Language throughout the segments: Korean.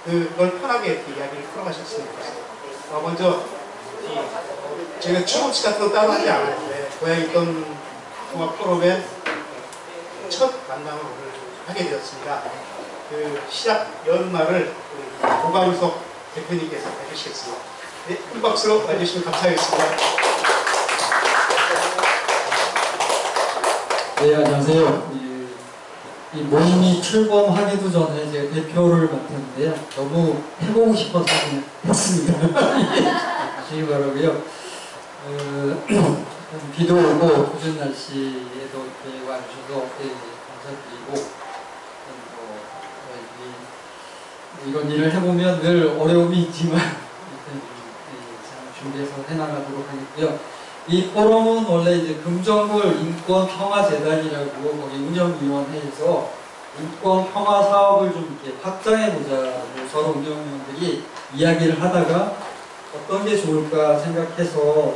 그걸 편하게 이렇게 이야기를 풀어가셨으면 좋겠어요. 먼저 저희가 추모치 같은 거 따로 하지 않았는데 고향 있던 종합 포럼의 첫 만남을 오늘 하게 되었습니다. 그 시작 연말을 고광석 대표님께서 해주시겠습니다. 네, 큰 박수로 와주시면 감사하겠습니다. 네, 안녕하세요. 이 모임이 출범하기도 전에 제가 대표를 맡았는데요. 너무 해보고 싶어서 그냥 했습니다. 아시기 바라고요. 비도 오고 궂은 날씨에도 이렇게 와주셔서 감사드리고, 이런 일을 해보면 늘 어려움이 있지만 잘 준비해서 해나가도록 하겠고요. 이 포럼은 원래 이제 금정굴 인권평화재단이라고 거기 운영위원회에서 인권평화 사업을 좀 이렇게 확장해보자고 서로 운영위원들이 이야기를 하다가 어떤 게 좋을까 생각해서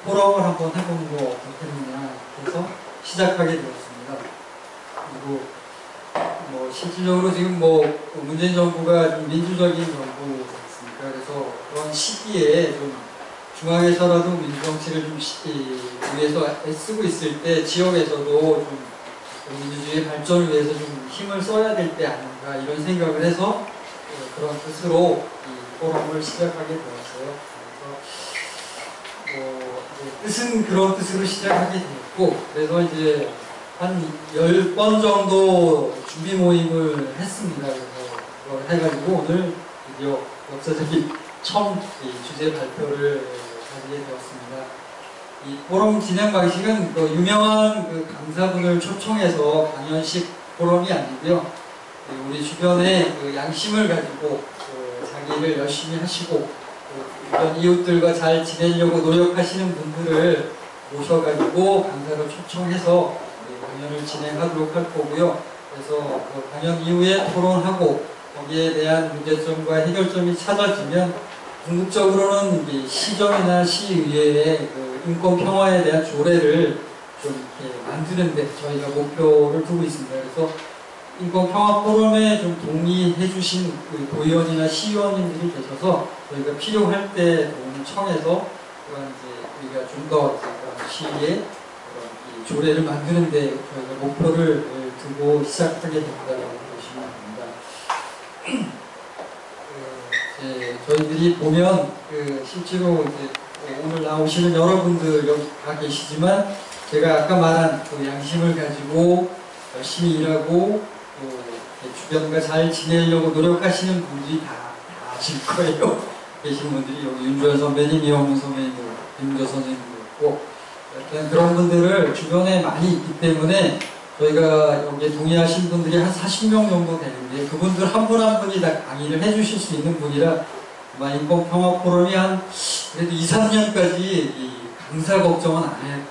포럼을 한번 해보는 거 어떻겠느냐 해서 시작하게 되었습니다. 그리고 뭐 실질적으로 지금 뭐 문재인 정부가 좀 민주적인 정부지 않습니까? 그래서 그런 시기에 좀 중앙에서라도 민주정치를 좀 위해서 애쓰고 있을 때 지역에서도 좀 민주주의 발전을 위해서 좀 힘을 써야 될 때 아닌가 이런 생각을 해서 그런 뜻으로 이 포럼을 시작하게 되었어요. 그래서 뜻은 그런 뜻으로 시작하게 되었고, 그래서 이제 한 10번 정도 준비 모임을 했습니다. 그래서 그걸 해가지고 오늘 드디어 역사적인 처음 주제 발표를 하게 되었습니다. 이 포럼 진행 방식은 그 유명한 그 강사분을 초청해서 강연식 포럼이 아니고요. 우리 주변에 그 양심을 가지고 자기를 열심히 하시고 이런 이웃들과 잘 지내려고 노력하시는 분들을 모셔가지고 강사를 초청해서 강연을 진행하도록 할 거고요. 그래서 그 강연 이후에 토론하고 거기에 대한 문제점과 해결점이 찾아지면 궁극적으로는 시정이나 시의회의 그 인권 평화에 대한 조례를 좀 이렇게 만드는데 저희가 목표를 두고 있습니다. 그래서 인권 평화 포럼에 좀 동의해 주신 그 도의원이나 시의원님들이 계셔서 저희가 필요할 때 도움을 청해서 그런 이제 우리가 좀 더 시의회 그런 조례를 만드는데 저희가 목표를 두고 시작하게 된다고 보시면 됩니다. 저희들이 보면 실제로 이제 오늘 나오시는 여러분들 여기 다 계시지만 제가 아까 말한 그 양심을 가지고 열심히 일하고 주변과 잘 지내려고 노력하시는 분들이 다 아실 거예요. 계신 분들이 여기 윤주현 선배님, 이영문 선배님, 김조 선생님도 있고 그런 분들을 주변에 많이 있기 때문에 저희가 여기에 동의하신 분들이 한 40명 정도 되는데 그분들 한 분 한 분이 다 강의를 해주실 수 있는 분이라 아마 인권평화 포럼이 한 그래도 2, 3년까지 이 강사 걱정은 안 할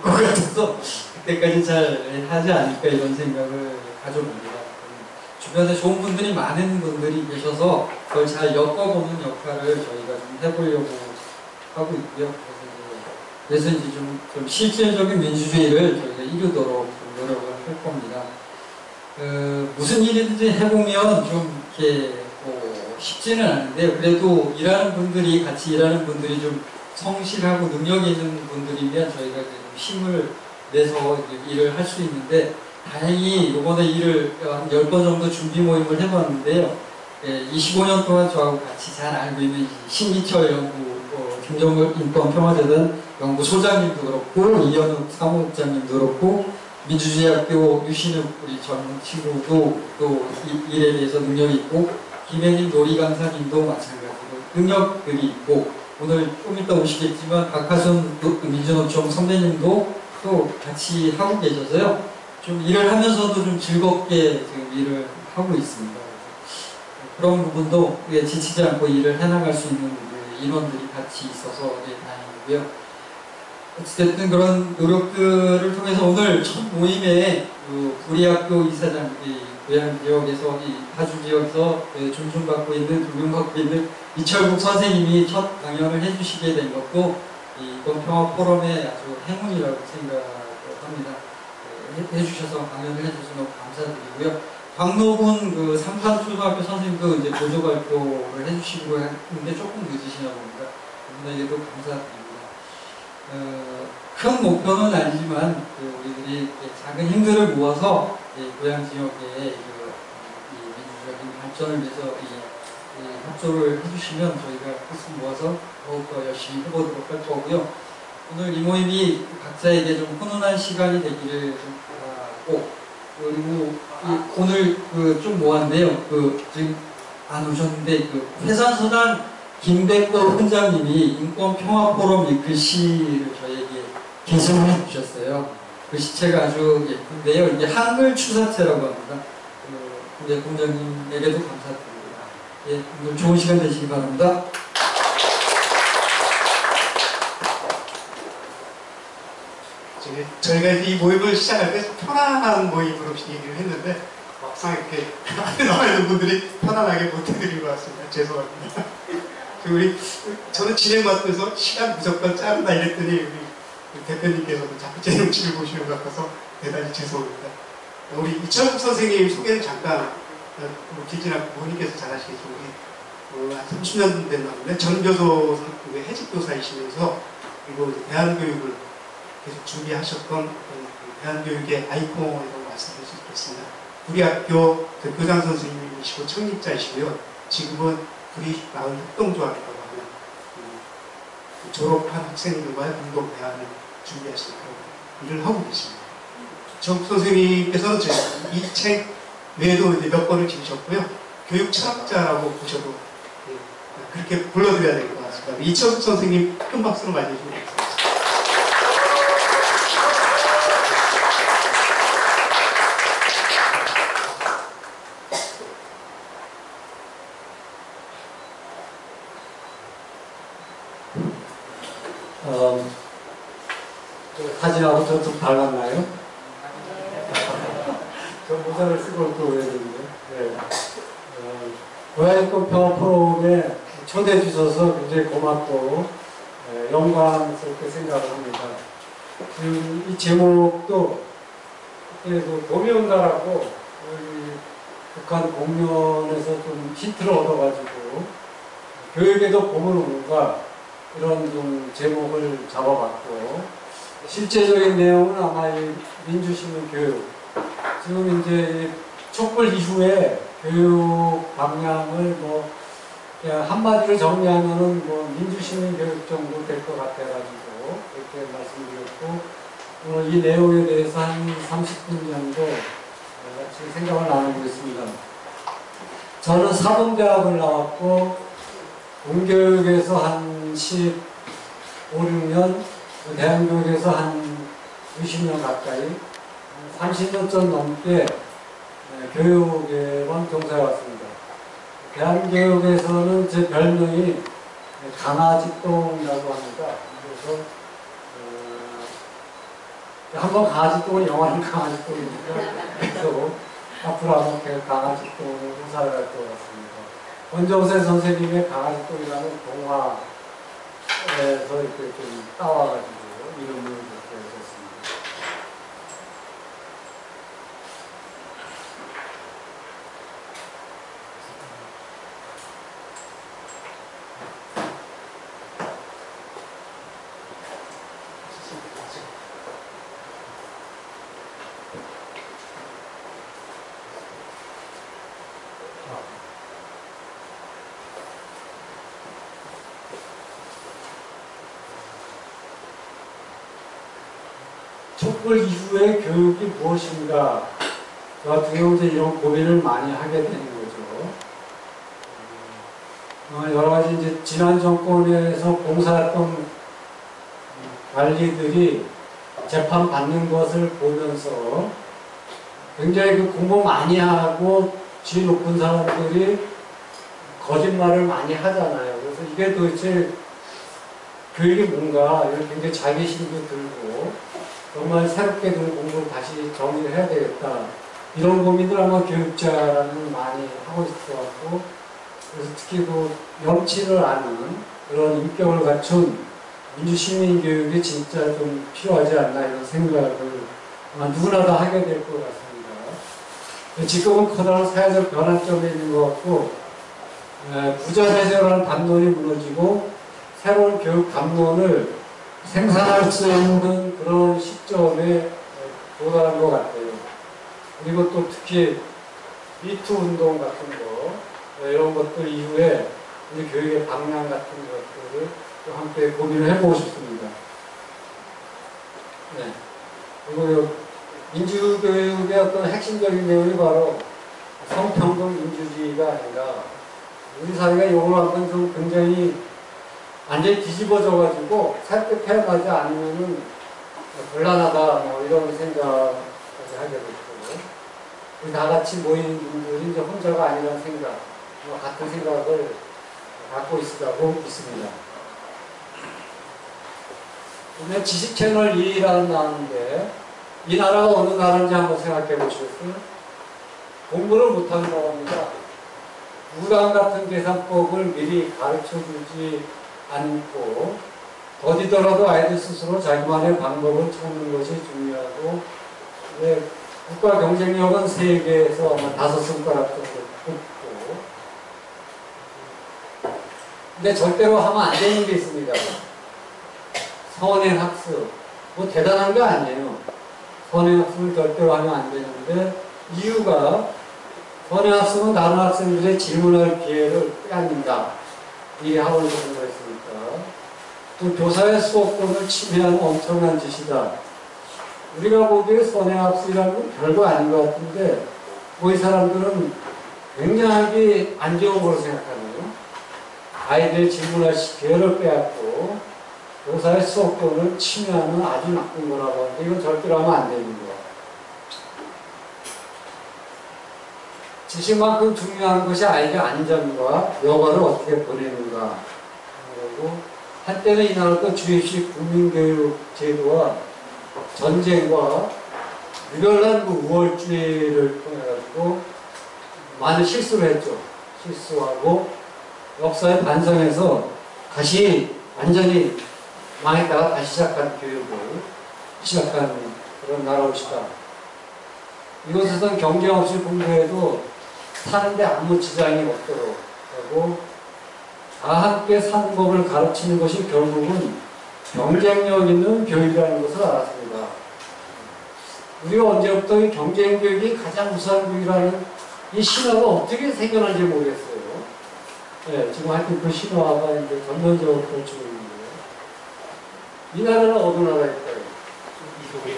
것 같아서 그때까지 잘 하지 않을까 이런 생각을 가져봅니다. 주변에 좋은 분들이 많은 분들이 계셔서 그걸 잘 엮어보는 역할을 저희가 좀 해보려고 하고 있고요. 그래서 이제 좀 실질적인 민주주의를 저희가 이루도록 노력을 할 겁니다. 무슨 일이든지 해보면 좀 이렇게 쉽지는 않은데 그래도 같이 일하는 분들이 좀 성실하고 능력이 있는 분들이면 저희가 이제 좀 힘을 내서 일을 할 수 있는데 다행히 이번에 일을 한 10번 정도 준비 모임을 해봤는데요. 25년 동안 저하고 같이 잘 알고 있는 신기철 연구, 김정글 인권평화재단 연구소장님도 그렇고 이현욱 사무국장님도 그렇고 민주주의학교 유신욱 우리 젊은 친구도 또 일에 대해서 능력이 있고 김혜림 놀이강사님도 마찬가지로 능력들이 있고 오늘 좀 이따 오시겠지만 박하순 민주노총 선배님도 또 같이 하고 계셔서요. 좀 일을 하면서도 좀 즐겁게 지금 일을 하고 있습니다. 그런 부분도 지치지 않고 일을 해나갈 수 있는 인원들이 같이 있어서 다행이고요. 어쨌든 그런 노력들을 통해서 오늘 첫 모임에 우리 학교 이사장, 고향 지역에서 파주 지역에서 존중받고 있는, 존경받고 있는 이철국 선생님이 첫 강연을 해주시게 된 것도 인권평화 포럼의 아주 행운이라고 생각합니다. 해주셔서 강연을 해주셔서 너무 감사드리고요. 광로군 그 삼산초등학교 선생님도 이제 보조 발표를 해주시고 했는데 조금 늦으시나 봅니다. 그분에게도 감사드립니다. 큰 목표는 아니지만 그 우리들이 작은 힘들을 모아서 고향 지역의 이 민주적인 발전을 위해서 이 협조를 해주시면 저희가 뜻을 모아서 더욱더 열심히 해보도록 할 거고요. 오늘 이 모임이 각자에게 좀 훈훈한 시간이 되기를 좀 바라고, 그리고 오늘 좀 모았는데요. 지금 안 오셨는데 회산서당 김백도 훈장님이 인권평화포럼 이 글씨를 저에게 게시해 주셨어요. 글씨체가 아주 예쁜데요. 이게 한글 추사체라고 합니다. 네, 공장님에게도 감사드립니다. 예, 오늘 좋은 시간 되시기 바랍니다. 저희가 이 모임을 시작할 때 편안한 모임으로 얘기를 했는데 막상 이렇게 앞에 나와 있는 분들이 편안하게 못 해드린 것 같습니다. 죄송합니다. 저는 진행 맡으면서 시간 무조건 자른다 이랬더니 우리 대표님께서도 자꾸 제 눈치를 보시는 것 같아서 대단히 죄송합니다. 우리 이철국 선생님 소개를 잠깐 김진학 부모님께서 잘 아시겠지만 한 30년 됐나보네. 전교조 해직교사이시면서 그리고 대한교육을 계속 준비하셨던 대한교육의 아이콘이라고 말씀드릴 수 있겠습니다. 우리 학교 교장 선생님이시고 창립자이시고요. 지금은 우리 마을 협동조합이라고 하는 졸업한 학생들과의 공동 대안을 준비하시는 그런 일을 하고 계십니다. 정 선생님께서는 이 책 외에도 이제 몇 권을 지으셨고요. 교육 철학자라고 보셔도 그렇게 불러드려야 될 것 같습니다. 이철국 선생님 큰 박수로 맞이해주시고 있습니다. 사진하고 저 좀 닮았나요? 저 모자를 쓰고 또 오야 되는데. 네. 고양이권평화 포럼에 초대해 주셔서 굉장히 고맙고 영광스럽게 생각을 합니다. 이 제목도 봄이 온다라고 북한 공면에서 좀 힌트를 얻어가지고 교육에도 봄은 오는가 이런 좀 제목을 잡아봤고, 실제적인 내용은 아마 이 민주시민 교육, 지금 이제 촛불 이후에 교육 방향을 그냥 한마디로 정리하면은 민주시민 교육 정도 될 것 같아가지고 이렇게 말씀드렸고, 오늘 이 내용에 대해서 한 30분 정도 같이 생각을 나누고 있습니다. 저는 사범대학을 나왔고 공교육에서 한 15, 16년, 대한교육에서 한 20년 가까이, 30년 전 넘게 교육에만 종사해 왔습니다. 대한교육에서는 제 별명이 강아지똥이라고 합니다. 그래서 한번 강아지똥은 영화는 강아지똥이니까 그래서 앞으로 한번 강아지똥으로 행사를 할 것 같습니다. 권정세 선생님의 강아지똥이라는 동화에서 이렇게 좀 따와가지고 이름을 이렇게 했습니다. 촛불 이후의 교육이 무엇인가? 저 같은 경우 이제 이런 고민을 많이 하게 되는 거죠. 여러 가지 이제 지난 정권에서 봉사했던 관리들이 재판 받는 것을 보면서 굉장히 공부 많이 하고 지 높은 사람들이 거짓말을 많이 하잖아요. 그래서 이게 도대체 교육이 뭔가 이런 굉장히 자괴심도 들고 정말 새롭게 된 공부를 다시 정리를 해야 되겠다. 이런 고민들 아마 교육자라는 많이 하고 있을 것 같고, 그래서 특히 염치를 아는 그런 인격을 갖춘 민주시민교육이 진짜 좀 필요하지 않나 이런 생각을 아마 누구나 다 하게 될 것 같습니다. 지금은 커다란 사회적 변환점에 있는 것 같고, 부자대제라는 담론이 무너지고 새로운 교육 담론을 생산할 수 있는 그런 시점에 도달한 것 같아요. 그리고 또 특히 미투 운동 같은 거, 이런 것들 이후에 우리 교육의 방향 같은 것들을 또 함께 고민을 해보고 싶습니다. 네. 그리고 민주교육의 어떤 핵심적인 내용이 바로 성평등 민주주의가 아닌가. 우리 사회가 이걸 한번 좀 굉장히 완전히 뒤집어져가지고 새롭게 태어나지 않으면은 곤란하다, 뭐 이런 생각까지 하게 됐고, 우리 다 같이 모인 분들이 이제 혼자가 아니라는 생각, 같은 생각을 갖고 있으라고 믿습니다. 오늘 지식채널 2라는 나왔는데, 이 나라가 어느 나라인지 한번 생각해 보시겠어요? 공부를 못하는 나라입니다. 무당 같은 계산법을 미리 가르쳐 주지 않고, 더디더라도 아이들 스스로 자기만의 방법을 찾는 것이 중요하고, 국가 경쟁력은 세계에서 아마 5손가락 정도 꼽고, 근데 절대로 하면 안 되는 게 있습니다. 선행학습. 뭐 대단한 거 아니에요. 선행학습을 절대로 하면 안 되는데, 이유가 선행학습은 다른 학생들의 질문할 기회를 빼앗는다. 미리 학원에서 공부했으니까. 또 교사의 수업권을 침해하는 엄청난 짓이다. 우리가 보기에 선행학습이라는 건 별거 아닌 것 같은데, 뭐 이 사람들은 굉장히 안 좋은 걸로 생각하네요. 아이들 질문할 기회를 빼앗고 교사의 수업권을 침해하는 아주 나쁜 거라고 하는데, 이건 절대로 하면 안 되는 거야. 지식만큼 중요한 것이 아이의 안전과 여가를 어떻게 보내는가. 그리고 한때는 이 나라도 주입식 국민교육 제도와 전쟁과 유별난 그 우월주의를 통해가지고 많은 실수를 했죠. 실수하고 역사에 반성해서 다시 완전히 망했다가 다시 시작한 교육을 시작한 그런 나라입니다. 이곳에서는 경쟁 없이 공부해도 사는데 아무 지장이 없도록 하고, 다 함께 사는 법을 가르치는 것이 결국은 경쟁력 있는 교육이라는 것을 알았습니다. 우리가 언제부터 이 경쟁 교육이 가장 우수한 교육이라는 이 신화가 어떻게 생겨난지 모르겠어요. 네, 지금 하여튼 그 신화가 이제 전면적으로 펼치고 있는데요. 이 나라는 어느 나라일까요?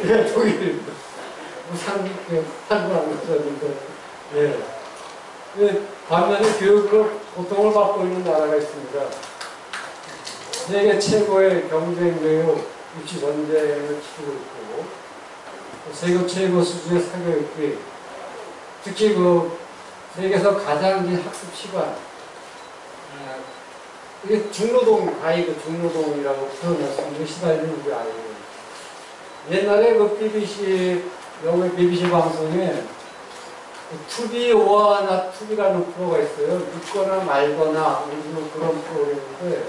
네, 독일입니다. 무상 한국한 것이었는데, 네. 반면에 교육으로 고통을 받고 있는 나라가 있습니다. 세계 최고의 경쟁 교육, 입시 전쟁을 치르고 있고, 세계 최고 수준의 사교육비, 특히 그 세계에서 가장 긴 학습 시간, 이게 중노동, 가이드 중노동이라고 표현했습니다. 시달리는 우리 아이들. 옛날에 그 BBC, 영국의 BBC 방송에 투비 오아 나 투비라는 프로가 있어요. 믿거나 말거나 요즘은 그런 프로그램인데,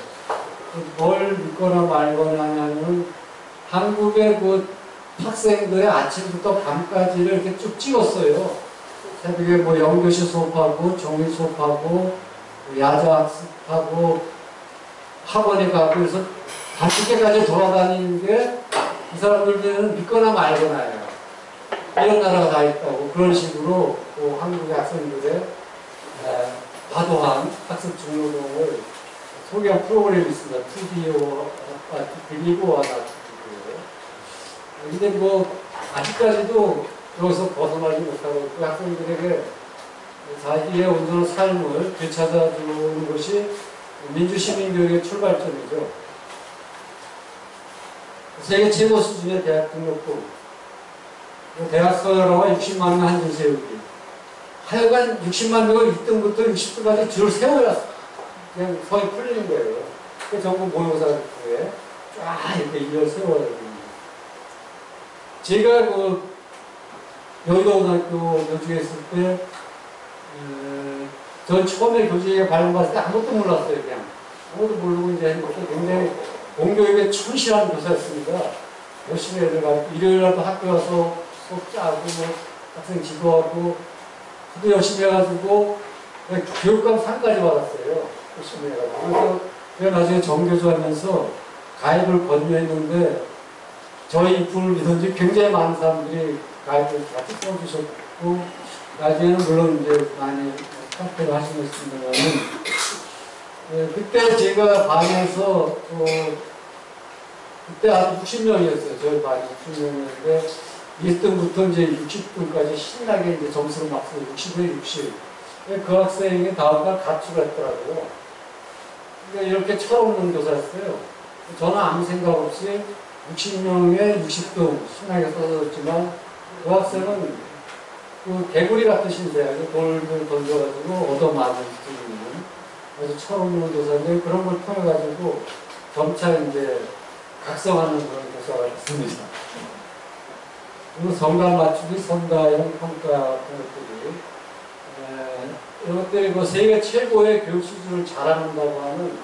뭘 믿거나 말거나 하냐면 한국의 그 학생들의 아침부터 밤까지를 이렇게 쭉 찍었어요. 새벽에 뭐 영교시 수업하고 정리 수업하고 야자 학습하고 학원에 가고 그래서 밤늦게까지 돌아다니는 게 이 사람들은 믿거나 말거나예요. 이런 나라가 다 있다고. 그런 식으로 한국의 학생들의 과도한 학습 중노동을 소개한 프로그램이 있습니다. 비리고 하나. 근데 뭐 아직까지도 여기서 벗어나지 못하고 그 학생들에게 자기의 온전한 삶을 되찾아주는 것이 민주시민교육의 출발점이죠. 세계 최고 수준의 대학 등록금, 대학 서열화와 60만 명 한줄 세우기. 하여간 60만 명을 1등부터 60등까지 줄 세워야 그냥 서이 풀리는 거예요. 그 전부 모의고사에 쫙 이렇게 일을 세워야 됩니다. 제가 그 여의도고등학교 교직에 있을 때, 전 처음에 교직에 발령받을 때 아무것도 몰랐어요. 그냥 아무것도 모르고 이제 했는데 굉장히 공교육에 충실한 교사였습니다. 열심히 애들 가르치고 일요일날도 학교 와서 수업 짜고 뭐 학생 지도하고 저도 열심히 해가지고 교육감 상까지 받았어요. 열심히 해가지고. 그래서 제가 나중에 정교조 하면서 가입을 권유했는데 저희 입을 믿은지 굉장히 많은 사람들이 가입을 같이 써주셨고 나중에는 물론 이제 많이 선택을 하시겠습니다만 그때 제가 반에서 그때 한 60명이었어요. 저희 반이 60명이었는데 1등부터 이제 60등까지 신나게 이제 점수를 막 써요. 60에 60. 그 학생이 다음날 가출을 했더라고요. 그러니까 이렇게 철없는 교사였어요. 저는 아무 생각 없이 60명에 60등 신나게 써줬지만 그 학생은 그 개구리 같은 신세하게 돌을 던져가지고 얻어맞은 스트리는 아주 철없는 교사인데 그런 걸 통해가지고 점차 이제 각성하는 그런 교사가 됐습니다. 그리고 성감 맞추기, 선다 이런 평가 같은 것들이 이런 것들이 그 세계 최고의 교육 수준을 자랑한다고 하는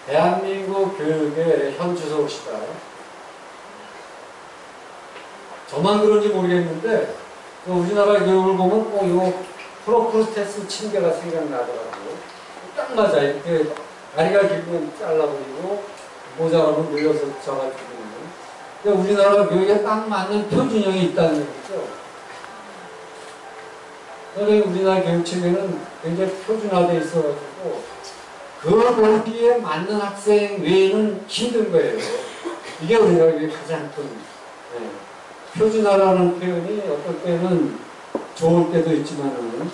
대한민국 교육의 현 주석이시다. 저만 그런지 모르겠는데 우리나라 교육을 보면 꼭 이 프로크루테스 침대가 생각나더라고요. 딱 맞아. 이렇게 다리가 길면 잘라버리고 모자라면 늘려서 잡아주고 그러니까 우리나라 교육에 딱 맞는 표준형이 있다는 얘기죠. 그러니까 우리나라 교육 체계는 굉장히 표준화되어 있어가지고 그 거기에 맞는 학생 외에는 힘든 거예요. 이게 우리나라 교육의 가장 큰 표준화라는 표현이 어떨 때는 좋을 때도 있지만은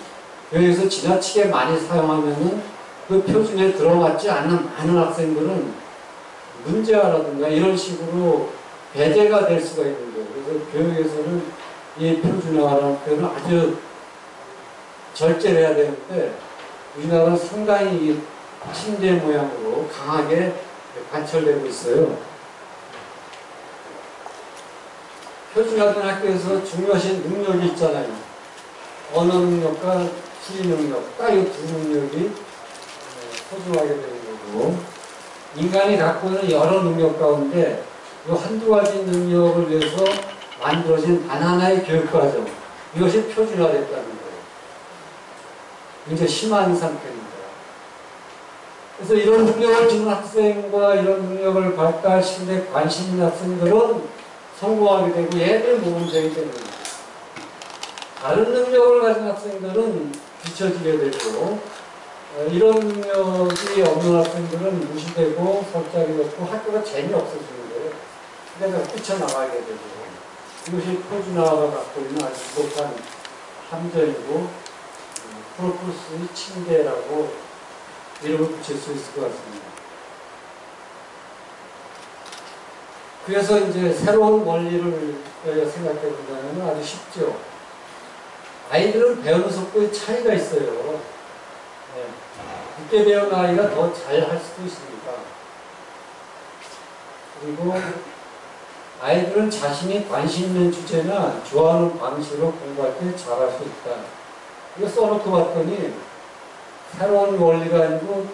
교육에서 지나치게 많이 사용하면은 그 표준에 들어맞지 않는 많은 학생들은 문제아라든가 이런 식으로 배제가 될 수가 있는 거예요. 그래서 교육에서는 이 표준화라는 표현을 아주 절제를 해야 되는데 우리나라는 상당히 침대 모양으로 강하게 관철되고 있어요. 표준화된 학교에서 중요하신 능력이 있잖아요. 언어 능력과 지리 능력, 딱 이 두 능력이 소중하게 되는 거고 인간이 갖고 있는 여러 능력 가운데 이 한두 가지 능력을 위해서 만들어진 단 하나의 교육과정 이것이 표준화됐다는 거예요. 굉장히 심한 상태입니다. 그래서 이런 능력을 주는 학생과 이런 능력을 발달시키는 데 관심 있는 학생들은 성공하게 되고 얘들 모범생이 되는 거예요. 다른 능력을 가진 학생들은 뒤처지게 되고 이런 능력이 없는 학생들은 무시되고 설정이 없고 학교가 재미없어지는 거예요. 그래서 뛰쳐나가게 되고 이것이 표준화가 갖고 있는 아주 독한 함정이고 프로크루스의 침대라고 이름을 붙일 수 있을 것 같습니다. 그래서 이제 새로운 원리를 생각해 본다면 아주 쉽죠. 아이들은 배우는 속도의 차이가 있어요. 늦게 배운 아이가 더 잘할 수도 있습니다. 그리고 아이들은 자신이 관심 있는 주제나 좋아하는 방식으로 공부할 때 잘할 수 있다. 이거 써놓고 봤더니 새로운 원리가 아니고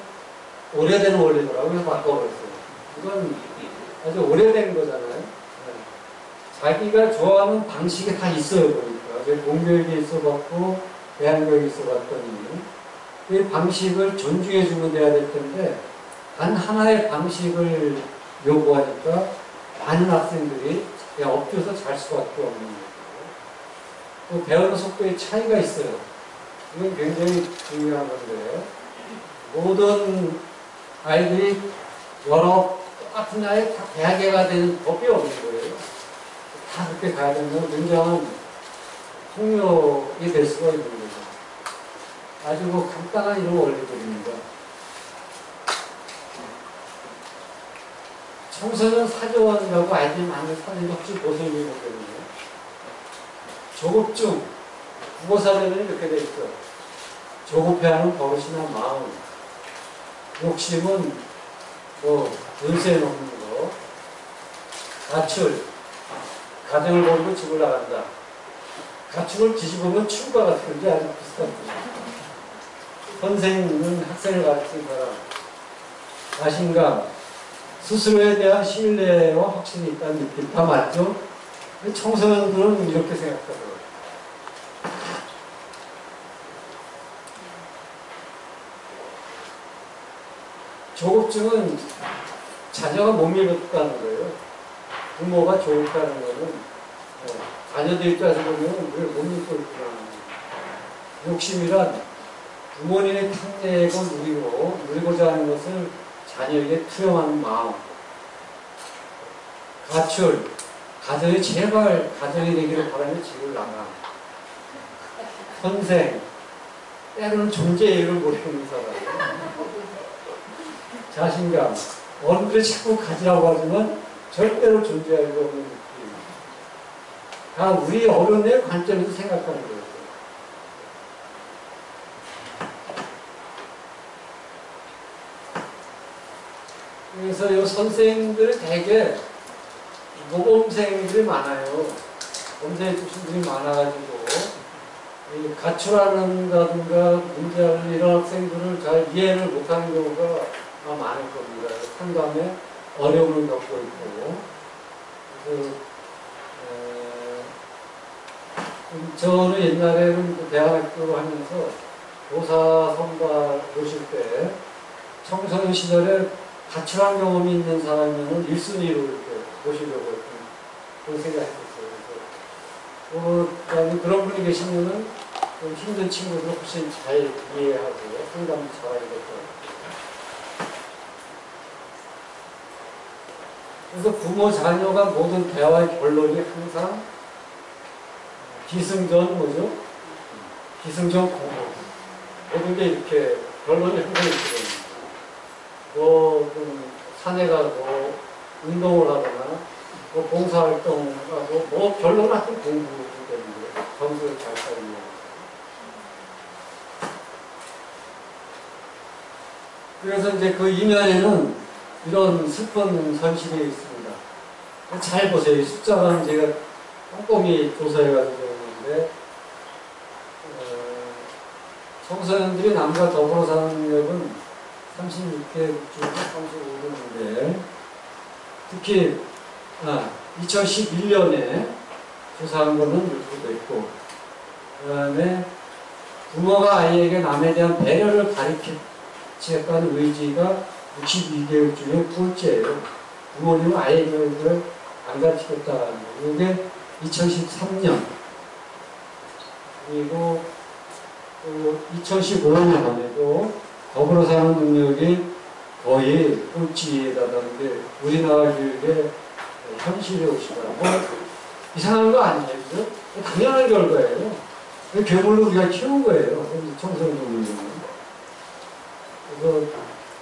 오래된 원리더라고요. 그래서 바꿔버렸어요. 이건 아주 오래된 거잖아요. 자기가 좋아하는 방식이 다 있어요. 보니까. 공교육에 있어봤고 대한교육에 있어봤더니 이 방식을 존중해주면 돼야 될 텐데 단 하나의 방식을 요구하니까 많은 학생들이 그냥 엎드려서 잘 수밖에 없는 거예요. 또 배우는 속도의 차이가 있어요. 이건 굉장히 중요한 건데 모든 아이들이 여러 똑같은 나이에 다 대학에 가야 되는 법이 없는 거예요. 다 그렇게 가야 되면 굉장한 폭력이 될 수가 있는 거죠. 아주 간단한 이런 원리들입니다. 청소년 사전이라고 아이들이 많이 사는데 혹시 보시는 거거든요. 조급증, 국어사전에는 이렇게 돼 있어. 조급해하는 버릇이나 마음, 욕심은 연세에 놓는 거, 가출, 가정을 버리고 집을 나간다. 가축을 뒤집으면 축구가 같은 게 아주 비슷한 거죠. 선생님은 학생을 가르친 사람, 자신감, 스스로에 대한 신뢰와 확신이 있다는 느낌 다 맞죠? 청소년들은 이렇게 생각하더라고요. 조급증은 자녀가 못 믿었다는 거예요. 부모가 조급다는 거는 자녀들 입장에서 보면 왜 못 믿고 있구나. 욕심이란 부모님의 탕례고 누리고자 하는 것을 자녀에게 투영하는 마음. 가출, 가정이 제발 가정이 되기를 바라며 집을 나가. 선생, 때로는 존재의를 모르는 사람. 자신감, 어른들이 자꾸 가지라고 하지만 절대로 존재할 수 없는 느낌. 다 우리 어른의 관점에서 생각하는 거예요. 그래서 이 선생님들이 되게 모범생들이 많아요. 범죄 출신들이 많아가지고 가출하는다든가 문제하는 이런 학생들을 잘 이해를 못하는 경우가 많을 겁니다. 상담에 어려움을 겪고 있고. 그래서 저는 옛날에는 그 대학교를 하면서 교사 선발 보실 때 청소년 시절에 가출한 경험이 있는 사람이면 1순위로 이렇게 보시려고 했던 그런 생각했었어요. 그래서 그런 분이 계시면은 좀 힘든 친구들 훨씬 잘 이해하고 상담도 잘하게 될 거예요. 그래서 부모 자녀가 모든 대화의 결론이 항상 기승전 뭐죠? 기승전 공부. 모든 게 이렇게 결론이 항상 있거든요. 좀 산에 가고 운동을 하거나 봉사활동을 하고 결론은 하여튼 공부 때문에 점수를 잘 따는 거. 그래서 이제 그 이면에는 이런 슬픈 현실이 있습니다. 잘 보세요. 이 숫자는 제가 꼼꼼히 조사해가지고 있는데 청소년들이 남과 더불어 사는 능력은 36개 중 35개인데 특히 2011년에 조사한 거는 이렇게 됐고 그 다음에 부모가 아이에게 남에 대한 배려를 가르치겠다는 의지가 62개월 중에 9월째예요. 부모님은 아이를 안 가르치겠다는 거. 이게 2013년 그리고 2015년에도 더불어 사는 능력이 거의 꼴찌에 다다는 게 우리나라 교육의 현실이 오시더라. 이상한 거 아니에요. 그죠? 당연한 결과예요. 괴물로 우리가 키운 거예요. 청소년 능력은. 그래서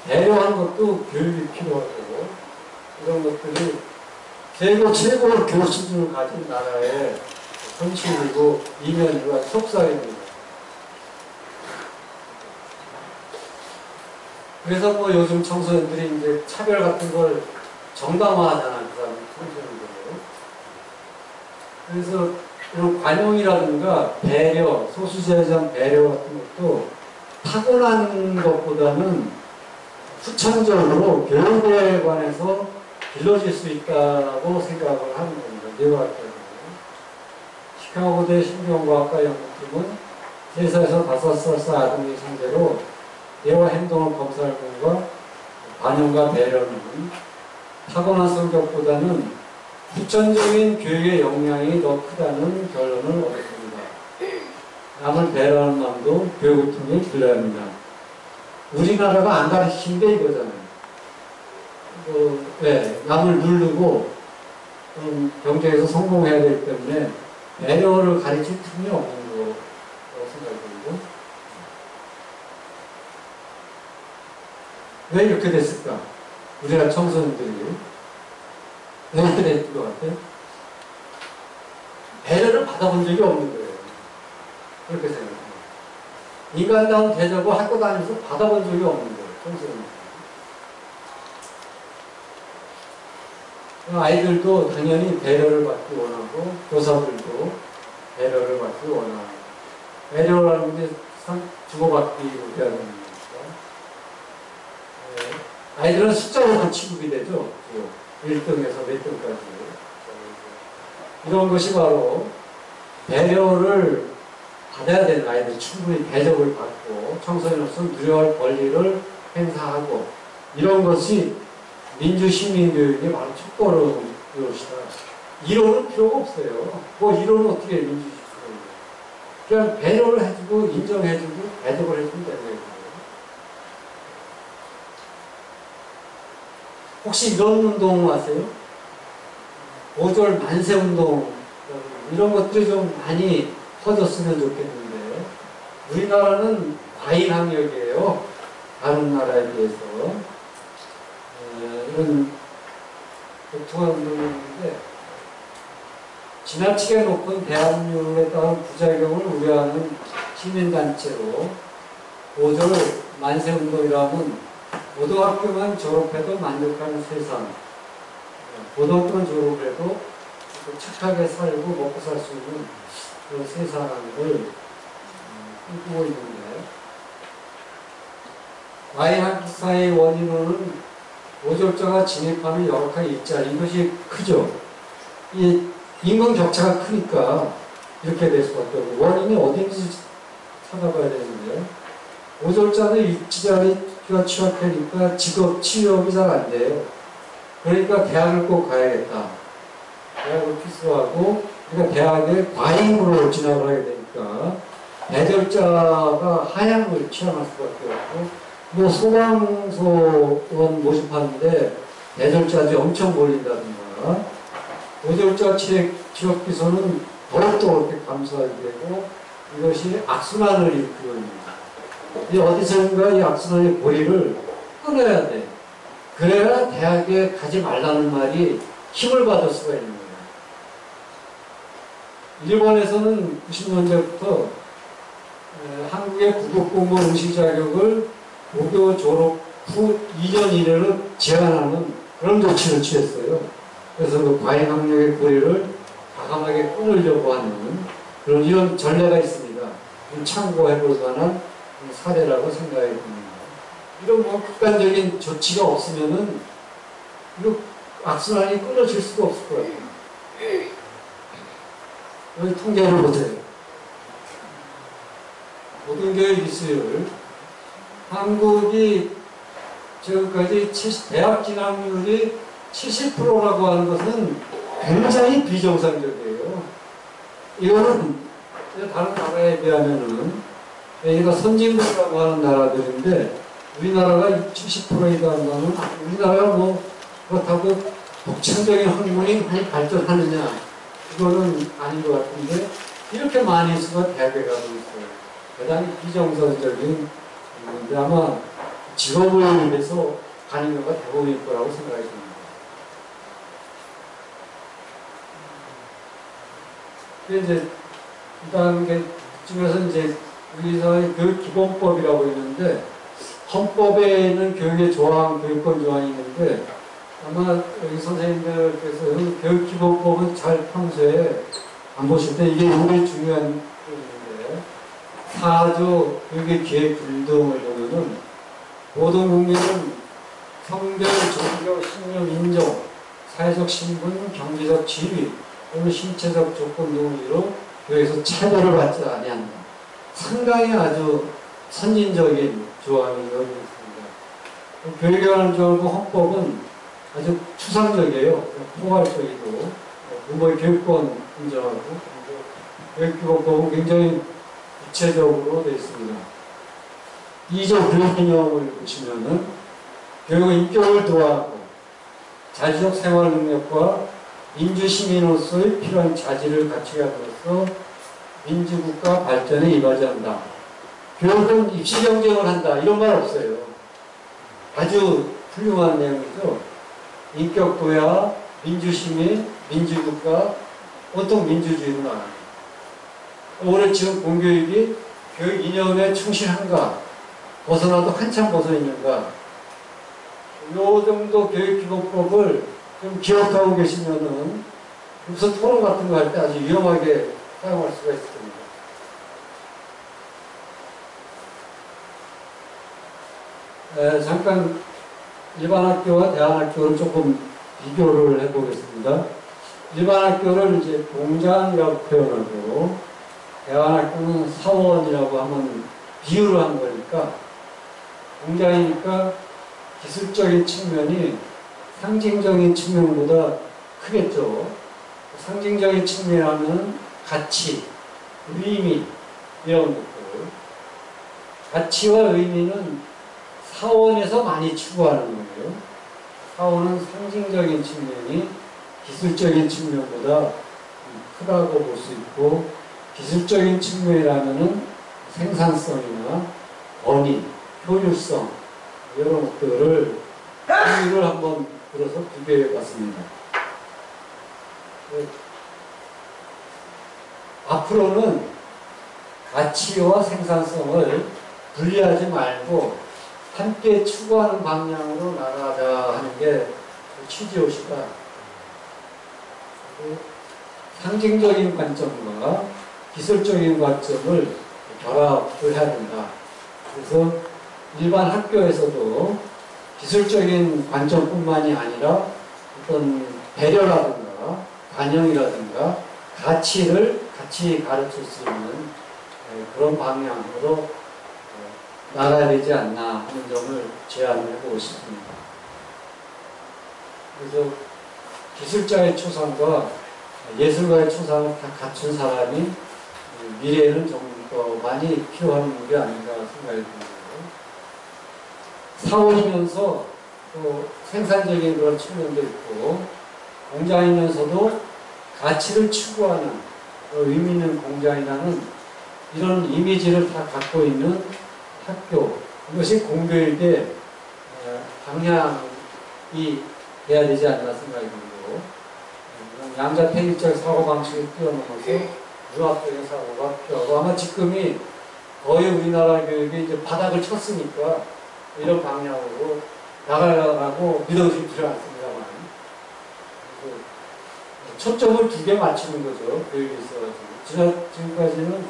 배려하는 것도 교육이 필요하고 이런 것들이 최고 교수들을 가진 나라의 현실이고 이면과 속살입니다. 그래서 요즘 청소년들이 이제 차별 같은 걸 정당화하잖아요. 그 사람 청소년들. 그래서 이런 관용이라든가 배려, 소수자에 대한 배려 같은 것도 타고난 것보다는 후천적으로 교육에 관해서 길러질 수 있다고 생각을 하는 겁니다. 뇌과학자는. 시카고대 신경과학과 연구팀은 3살에서 5살 아동의 상대로 뇌와 행동을 검사할 경우가 관용과 배려는 타고난 성격보다는 후천적인 교육의 영향이 더 크다는 결론을 얻었습니다. 남을 배려하는 마음도 교육을 통해 길러야 합니다. 우리나라가 안 가르친 게 이거잖아요. 남을 누르고 경쟁에서 성공해야 되기 때문에 배려를 가르칠 틈이 없는 거라고 생각합니다. 왜 이렇게 됐을까? 우리나라 청소년들이 왜 이렇게 됐을 것 같아요? 배려를 받아본 적이 없는 거예요. 그렇게 생각해요. 인간다운 대접을 학교 다니면서 받아본 적이 없는 거예요. 청소년들. 아이들도 당연히 배려를 받기 원하고 교사들도 배려를 받기 원하고 배려라는 게 주고받기 해야 되는 거니까 아이들은 숫자로만 취급이 되죠. 1등에서 몇 등까지 이런 것이 바로 배려를 받아야 되는 아이들 충분히 대접을 받고 청소년으로서 누려야 할 권리를 행사하고 이런 것이 민주시민교육의 바로 첫걸음이었다. 이론은 필요가 없어요. 뭐 이론은 어떻게 해, 민주시민교육. 그냥 배려를 해주고 인정해주고 배덕을 해주면 되는 거예요. 혹시 이런 운동 아세요? 5.18 만세운동 이런 것들이 좀 많이 퍼졌으면 좋겠는데 우리나라는 과잉학력이에요. 다른 나라에 비해서 이런 독특한 운동인데 지나치게 높은 대학률에 따른 부작용을 우려하는 시민단체로 5.18 만세운동이라는 고등학교만 졸업해도 만족하는 세상, 고등학교만 졸업해도 착하게 살고 먹고 살 수 있는 그런 세상을 꿈꾸고 있는데 과잉학사의 원인은 고졸자가 진입하는 열악한 일자리 이것이 크죠. 이 인권 격차가 크니까 이렇게 될 수밖에 없고 원인이 어딘지 찾아봐야 되는데 고졸자는 일자리가 취약하니까 직업 취업이 잘 안 돼요. 그러니까 대학을 꼭 가야겠다. 대학을 필수하고 그러니까 대학에 과잉으로 진학을 하게 되니까 대졸자가 하향을 취향할 수밖에 없고 뭐 소방서원 모집하는데 대졸자들이 엄청 몰린다든가 고졸자 취업기소는 더욱더 그렇게 감소하게 되고 이것이 악순환을 일으키고 있습니다. 이 어디선가 이 악순환의 고리를 끊어야 돼. 그래야 대학에 가지 말라는 말이 힘을 받을 수가 있는 거예요. 일본에서는 90년대부터 한국의 구급공무원 응시 자격을 고교 졸업 후 2년 이내로 제한하는 그런 조치를 취했어요. 그래서 그 과잉학력의 고리를 과감하게 끊으려고 하는 그런 이런 전례가 있습니다. 참고해 볼 만한 사례라고 생각이 듭니다. 이런 뭐 극단적인 조치가 없으면은 이거 악순환이 끊어질 수가 없을 것 같아요. 여기 통계를 보세요. 고등교육 이수율 한국이 지금까지 대학 진학률이 70%라고 하는 것은 굉장히 비정상적이에요. 이거는 다른 나라에 비하면은 여기가 선진국이라고 하는 나라들인데 우리나라가 70%에 달한다면 우리나라가 뭐 그렇다고 독창적인 학문이 많이 발전하느냐 이거는 아닌 것 같은데 이렇게 많은 수가 대학에 가고 있어요. 대단히 비정상적인 건데 아마 직업을 위해서 가는 경우가 대부분일 거라고 생각이 듭니다. 이제 일단 그중에서 이제 우리 사회 교육기본법이라고 있는데 헌법에는 교육의 조항, 교육권 조항이 있는데 아마 여기 선생님들께서 교육기본법은 잘 평소에 안 보실 때 이게 굉장히 중요한 부분인데 4조 교육의 기획 등등을 보면은 모든 국민은 성별, 종교, 신념, 인종, 사회적 신분, 경제적 지위 또는 신체적 조건 등을 이유로 교육에서 차별을 받지 아니한다. 상당히 아주 선진적인 조항이 여기 있습니다. 교육에 관한 조항과 헌법은 아주 추상적이에요. 포괄적이고 부모의 교육권 인정하고 교육기본법은 굉장히 구체적으로 되어 있습니다. 2조 교육개념을 보시면은 교육의 인격을 도하고 자주적 생활 능력과 민주시민으로서의 필요한 자질을 갖추게 함으로써 민주국가 발전에 이바지 한다. 교육은 입시 경쟁을 한다. 이런 말 없어요. 아주 훌륭한 내용이죠. 인격도야, 민주시민, 민주국가, 온통 민주주의로 나갑니다. 올해 지금 공교육이 교육 이념에 충실한가, 벗어나도 한참 벗어있는가, 요 정도 교육기본법을 좀 기억하고 계시면은 무슨 토론 같은 거 할 때 아주 위험하게 사용할 수가 있습니다. 잠깐 일반 학교와 대안 학교를 조금 비교를 해보겠습니다. 일반 학교를 이제 공장이라고 표현하고 대안 학교는 사원이라고 하면 비유를 한 거니까 공장이니까 기술적인 측면이 상징적인 측면보다 크겠죠. 상징적인 측면하면 가치, 의미 이런 것들. 가치와 의미는 사원에서 많이 추구하는 거예요. 사원은 상징적인 측면이 기술적인 측면보다 크다고 볼 수 있고, 기술적인 측면이라면은 생산성이나 권위, 효율성 이런 것들을 의미를 한번 들어서 비교해 봤습니다. 앞으로는 가치와 생산성을 분리하지 말고 함께 추구하는 방향으로 나가자 하는 게 취지옷이다. 상징적인 관점과 기술적인 관점을 결합을 해야 된다. 그래서 일반 학교에서도 기술적인 관점뿐만이 아니라 어떤 배려라든가 관용이라든가 가치를 같이 가르칠 수 있는 그런 방향으로 나가야 되지 않나 하는 점을 제안을 해보고 싶습니다. 그래서 기술자의 초상과 예술가의 초상을 다 갖춘 사람이 미래에는 좀 더 많이 필요한 인물이 아닌가 생각이 듭니다. 사원이면서 또 생산적인 그런 측면도 있고, 공장이면서도 가치를 추구하는 의미 있는 공장이라는 이런 이미지를 다 갖고 있는 학교, 이것이 공교육의 방향이 돼야 되지 않나 생각이 들고, 양자택일적 사고방식을 뛰어넘어서 융합적인 사고가 필요하고, 아마 지금이 거의 우리나라 교육이 이제 바닥을 쳤으니까 이런 방향으로 나가라고 믿어주기 필요 않습니다만, 초점을 두 개 맞추는 거죠. 교육에 있어가지고. 지금까지는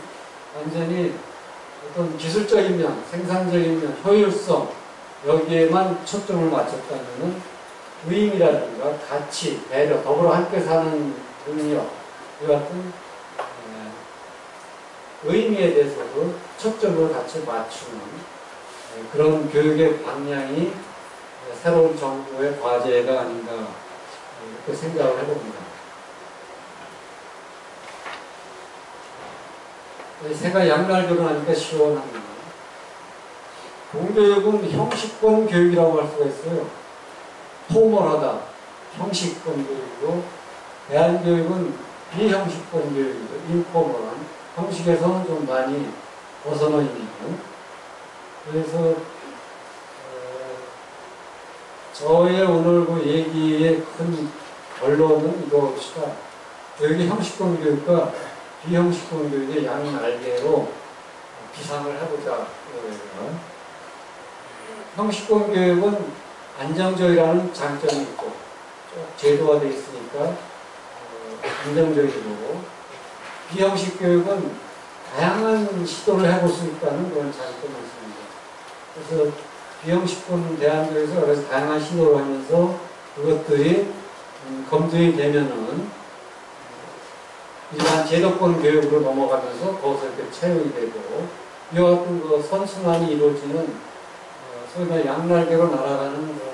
완전히 어떤 기술적인 면, 생산적인 면, 효율성, 여기에만 초점을 맞췄다면 의미라든가 가치, 배려, 더불어 함께 사는 능력, 이 같은 의미에 대해서도 초점을 같이 맞추는 그런 교육의 방향이 새로운 정부의 과제가 아닌가 이렇게 생각을 해봅니다. 새가 양날 결혼하니까 시원합니다. 공교육은 형식권 교육이라고 할 수가 있어요. 포멀하다, 형식권 교육이고, 대안교육은 비형식권 교육이죠. 인포멀한, 형식에서는 좀 많이 벗어나 있는. 그래서 저의 오늘 그 얘기의 큰 결론은 이것이다. 교육의 형식권 교육과 비형식권 교육의 양날개로 비상을 해보자. 형식권 교육은 안정적이라는 장점이 있고, 제도화되어 있으니까 안정적이고, 비형식 교육은 다양한 시도를 해볼 수 있다는 그런 장점이 있습니다. 그래서 비형식권 대안교육에서 그래서 다양한 시도를 하면서 그것들이 검증이 되면은 일반 제도권 교육으로 넘어가면서 거기서 이렇게 채용이 되고, 이와 같은 그 선순환이 이루어지는 소위 말해 양날개로 날아가는 그런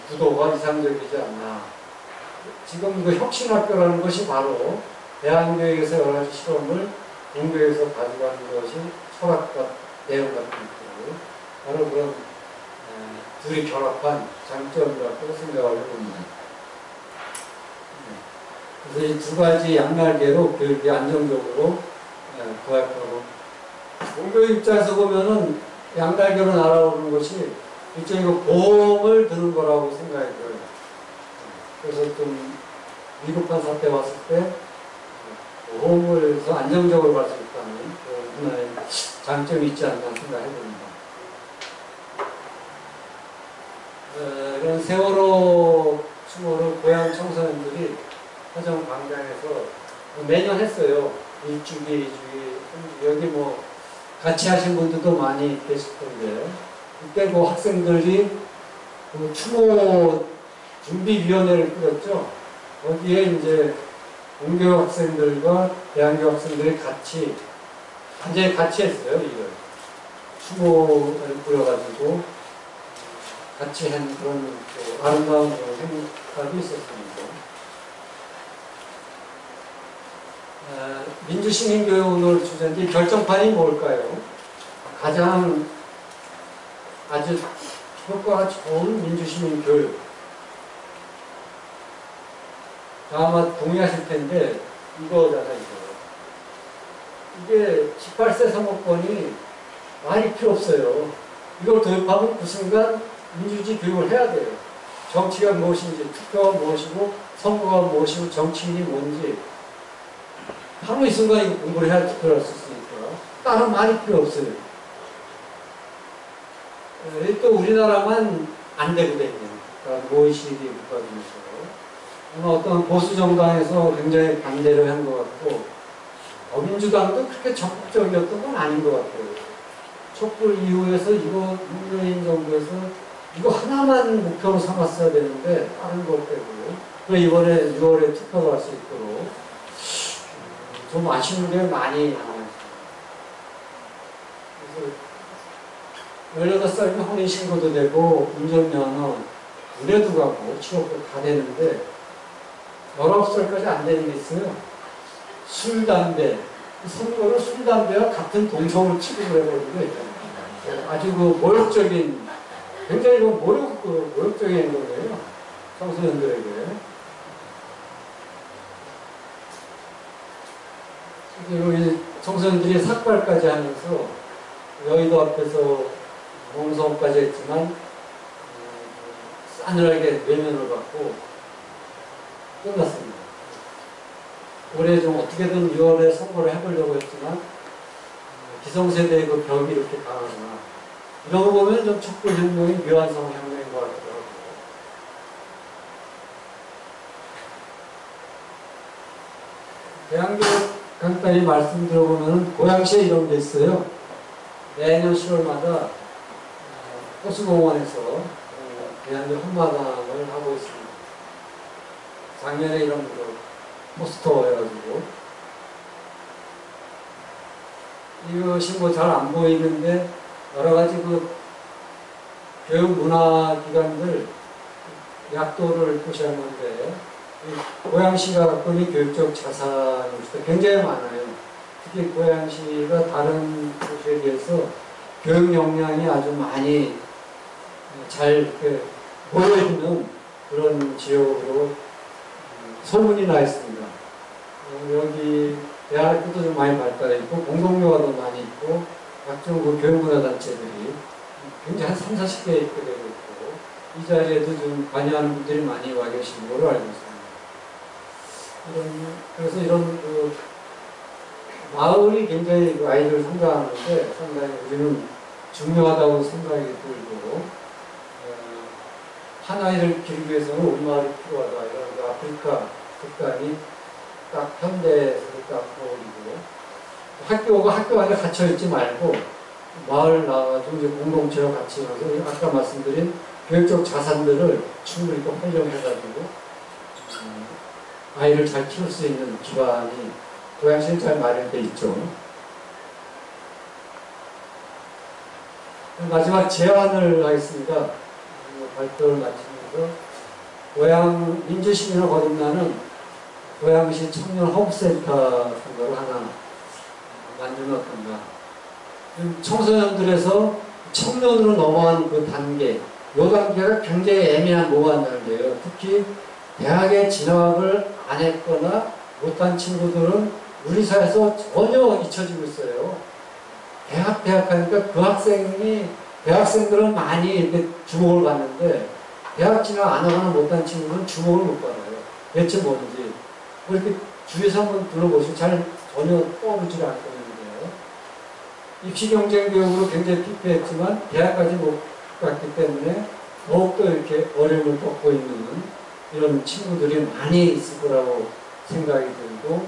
구도가 이상적이지 않나. 지금 그 혁신학교라는 것이 바로 대한교육에서 여러 가지 실험을 공교에서 가져가는 것이 철학과 내용 같은 것들, 바로 그런 둘이 결합한 장점이라고 생각을 해봅니다. 그래서 이 두 가지 양날개로 교육이 안정적으로 도약하고, 공교육 입장에서 보면은 양날개로 날아오는 것이 일종의 보험을 드는 거라고 생각이 들어요. 그래서 좀 위급한 사태 왔을 때 보험을 해서 안정적으로 갈 수 있다는 그런 하나의 장점이 있지 않나 생각해봅니다. 이런 세월호 추모를 고향 청소년들이 화정 광장에서 매년 했어요. 1주기, 2주기. 여기 뭐 같이 하신 분들도 많이 계실 건데, 그때 그 학생들이 그 추모 준비위원회를 꾸렸죠. 거기에 이제 공교육 학생들과 대안교육 학생들이 같이, 완전히 같이 했어요, 이걸. 추모를 꾸려가지고, 같이 한 그런 또 아름다운 그런 행사도 있었습니다. 민주시민교육 오늘 주제인데 결정판이 뭘까요? 가장 아주 효과가 좋은 민주시민교육. 아마 동의하실 텐데 이거잖아요. 이게 18세 선거권이 많이 필요 없어요. 이걸 도입하면 그 순간 민주주의 교육을 해야 돼요. 정치가 무엇인지, 투표가 무엇이고, 선거가 무엇이고, 정치인이 뭔지 바로 이 순간 이거 공부를 해야 투표를 할 수 있으니까 다른 말이 필요 없어요. 또 우리나라만 안 되거든요. 그러니까 OECD 국가 중에서 아마 어떤 보수 정당에서 굉장히 반대를 한 것 같고 민주당도 그렇게 적극적이었던 건 아닌 것 같아요. 촛불 이후에서 이거 문재인 정부에서 이거 하나만 목표로 삼았어야 되는데 다른 것 빼고 또 이번에 6월에 투표를 할 수 있도록 좀 아쉬운 게 많이 남아있어요. 그래서 18살이면 혼인신고도 되고 운전면허 의뢰도 가고 취업도 다 되는데 19살까지 안 되는 게 있어요. 술, 담배. 선거를 술, 담배와 같은 동성을 취급을 해버리는 게 아주 그 모욕적인, 굉장히 그 모욕적인 거예요. 청소년들에게. 그리고 청소년들이 삭발까지 하면서 여의도 앞에서 농성까지 했지만 싸늘하게 외면을 받고 끝났습니다. 올해 좀 어떻게든 6월에 선거를 해보려고 했지만 기성세대의 그 벽이 이렇게 강하구나. 이런 거 보면 좀 촛불혁명이 묘한성 혁명인 것 같더라고요. 대한교육 간단히 말씀드려보면 고양시에 이런 게 있어요. 매년 10월마다 호수공원에서 대한교육 한마당을 하고 있습니다. 작년에 이런 거 포스터 해가지고 이것이 뭐 잘 안 보이는데 여러 가지 그 교육 문화 기관들 약도를 표시한 건데 고양시가 갖고 있는 교육적 자산이 굉장히 많아요. 특히 고양시가 다른 곳에 비해서 교육 역량이 아주 많이 잘 이렇게 모여있는 그런 지역으로 소문이 나 있습니다. 여기 대학교도 좀 많이 발달해 있고 공동묘가도 많이 있고 각종 그 교육문화단체들이 굉장히 한 3, 40개 있게 되고 있고 이 자리에도 좀 관여하는 분들이 많이 와 계시는 걸로 알고 있습니다. 그래서 이런 그 마을이 굉장히 그 아이들을 성장하는데 상당히 우리는 중요하다고 생각이 들고 한 아이를 기르기 위해서는 우리 마을이 필요하다. 이런 그 아프리카 국간이 딱 현대에서 딱 어울리고 학교 안에 갇혀있지 말고 마을 나와가지고 이제 공동체와 같이 가서 아까 말씀드린 교육적 자산들을 충분히 또 활용해가지고 아이를 잘 키울 수 있는 기반이 고양시는 잘 마련되어 있죠. 마지막 제안을 하겠습니다. 발표를 마치면서 고양 민주시민을 거듭나는 고양시 청년 허브센터 같은 거를 하나 만들면 어떤가. 청소년들에서 청년으로 넘어간 그 단계, 이 단계가 굉장히 애매한 모호한 단계예요. 특히 대학에 진학을 안 했거나 못한 친구들은 우리 사회에서 전혀 잊혀지고 있어요. 대학 하니까 그 대학생들은 많이 이렇게 주목을 받는데 대학 진학 안 하거나 못한 친구는 주목을 못 받아요. 대체 뭔지. 이렇게 주위에서 한번 둘러보시면 전혀 떠오르지 않거든요. 입시 경쟁 교육으로 굉장히 피폐했지만 대학까지 못 갔기 때문에 더욱더 이렇게 어려움을 겪고 있는 이런 친구들이 많이 있을 거라고 생각이 들고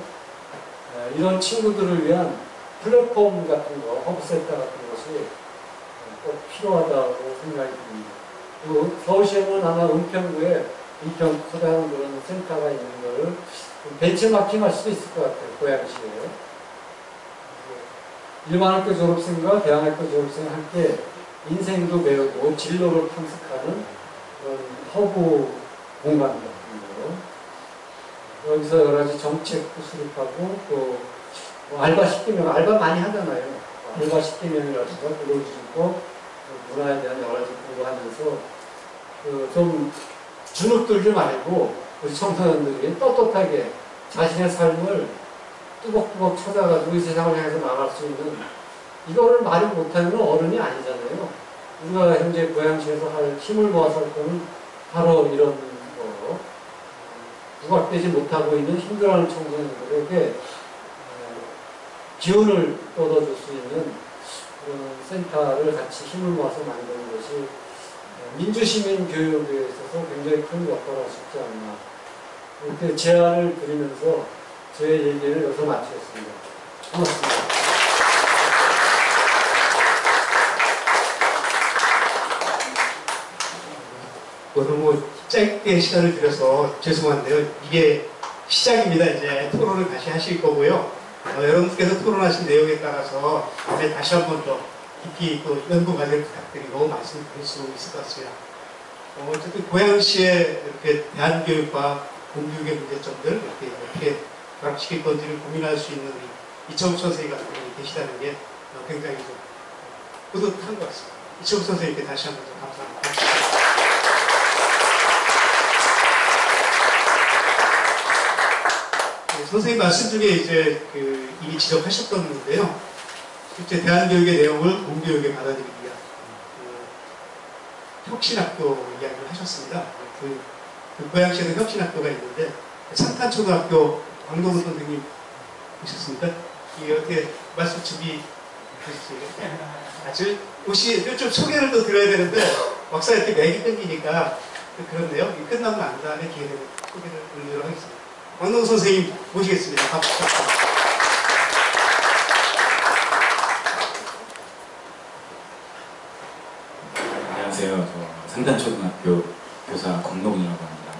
이런 친구들을 위한 플랫폼 같은 거, 허브센터 같은 것이 꼭 필요하다고 생각이 듭니다. 그리고 서울시에는 아마 은평구에 이평 커다란 그런 센터가 있는 걸 벤치마킹 할 수도 있을 것 같아요. 고양시에. 일반학교 졸업생과 대학학교 졸업생 함께 인생도 배우고 진로를 탐색하는 그런 허브 공간 같은 거. 여기서 여러 가지 정책도 수립하고 또뭐 알바 시키면 알바 많이 하잖아요. 알바 시키면이라든가 그걸 주고 문화에 대한 여러 가지 공부하면서 좀 주눅 들지 말고 우리 청소년들이 떳떳하게 자신의 삶을 뚜벅뚜벅 찾아가지고 이 세상을 향해서 나갈 수 있는 이거를 말을 못하면 어른이 아니잖아요. 우리가 현재 고양시에서 할 힘을 모아서 할 거는 바로 이런 거 부각되지 못하고 있는 힘들어하는 청소년들에게 기운을 얻어줄 수 있는 그런 센터를 같이 힘을 모아서 만드는 것이 민주시민 교육에 있어서 굉장히 큰 역할을 할 수 있지 않나 이렇게 제안을 드리면서 제 얘기를 여기서 마치겠습니다. 고맙습니다. 너무 짧게 시간을 들여서 죄송한데요. 이게 시작입니다. 이제 토론을 다시 하실 거고요. 여러분께서 토론하신 내용에 따라서 다음에 다시 한 번 더 깊이 또 연구 과정을 부탁드리고 말씀드릴 수 있을 것 같습니다. 어쨌든 고양시의 이렇게 대한교육과 공교육의 문제점들 이렇게 어떻게 결합시킬 건지를 고민할 수 있는 이철욱 선생님 같은 분이 계시다는 게 굉장히 좀 뿌듯한 것 같습니다. 이철욱 선생님께 다시 한 번 더 감사합니다. 선생님 말씀 중에 이제 이미 지적하셨던데요. 실제 대한교육의 내용을 공교육에 받아들이기 위한 혁신학교 이야기를 하셨습니다. 그 고양시에도 혁신학교가 있는데 창탄초등학교 왕동훈 선생님 보셨습니까? 이게 어떻게 말씀 준비하셨어요? 혹시 좀 소개를 또 드려야 되는데 막상 이렇게 맥이 끊기니까 그렇네요. 끝나고 난 다음에 기회를 소개를 드리도록 하겠습니다. 왕동훈 선생님 모시겠습니다. 박수. 안녕하세요. 저 상단초등학교 교사 권노근이라고 합니다.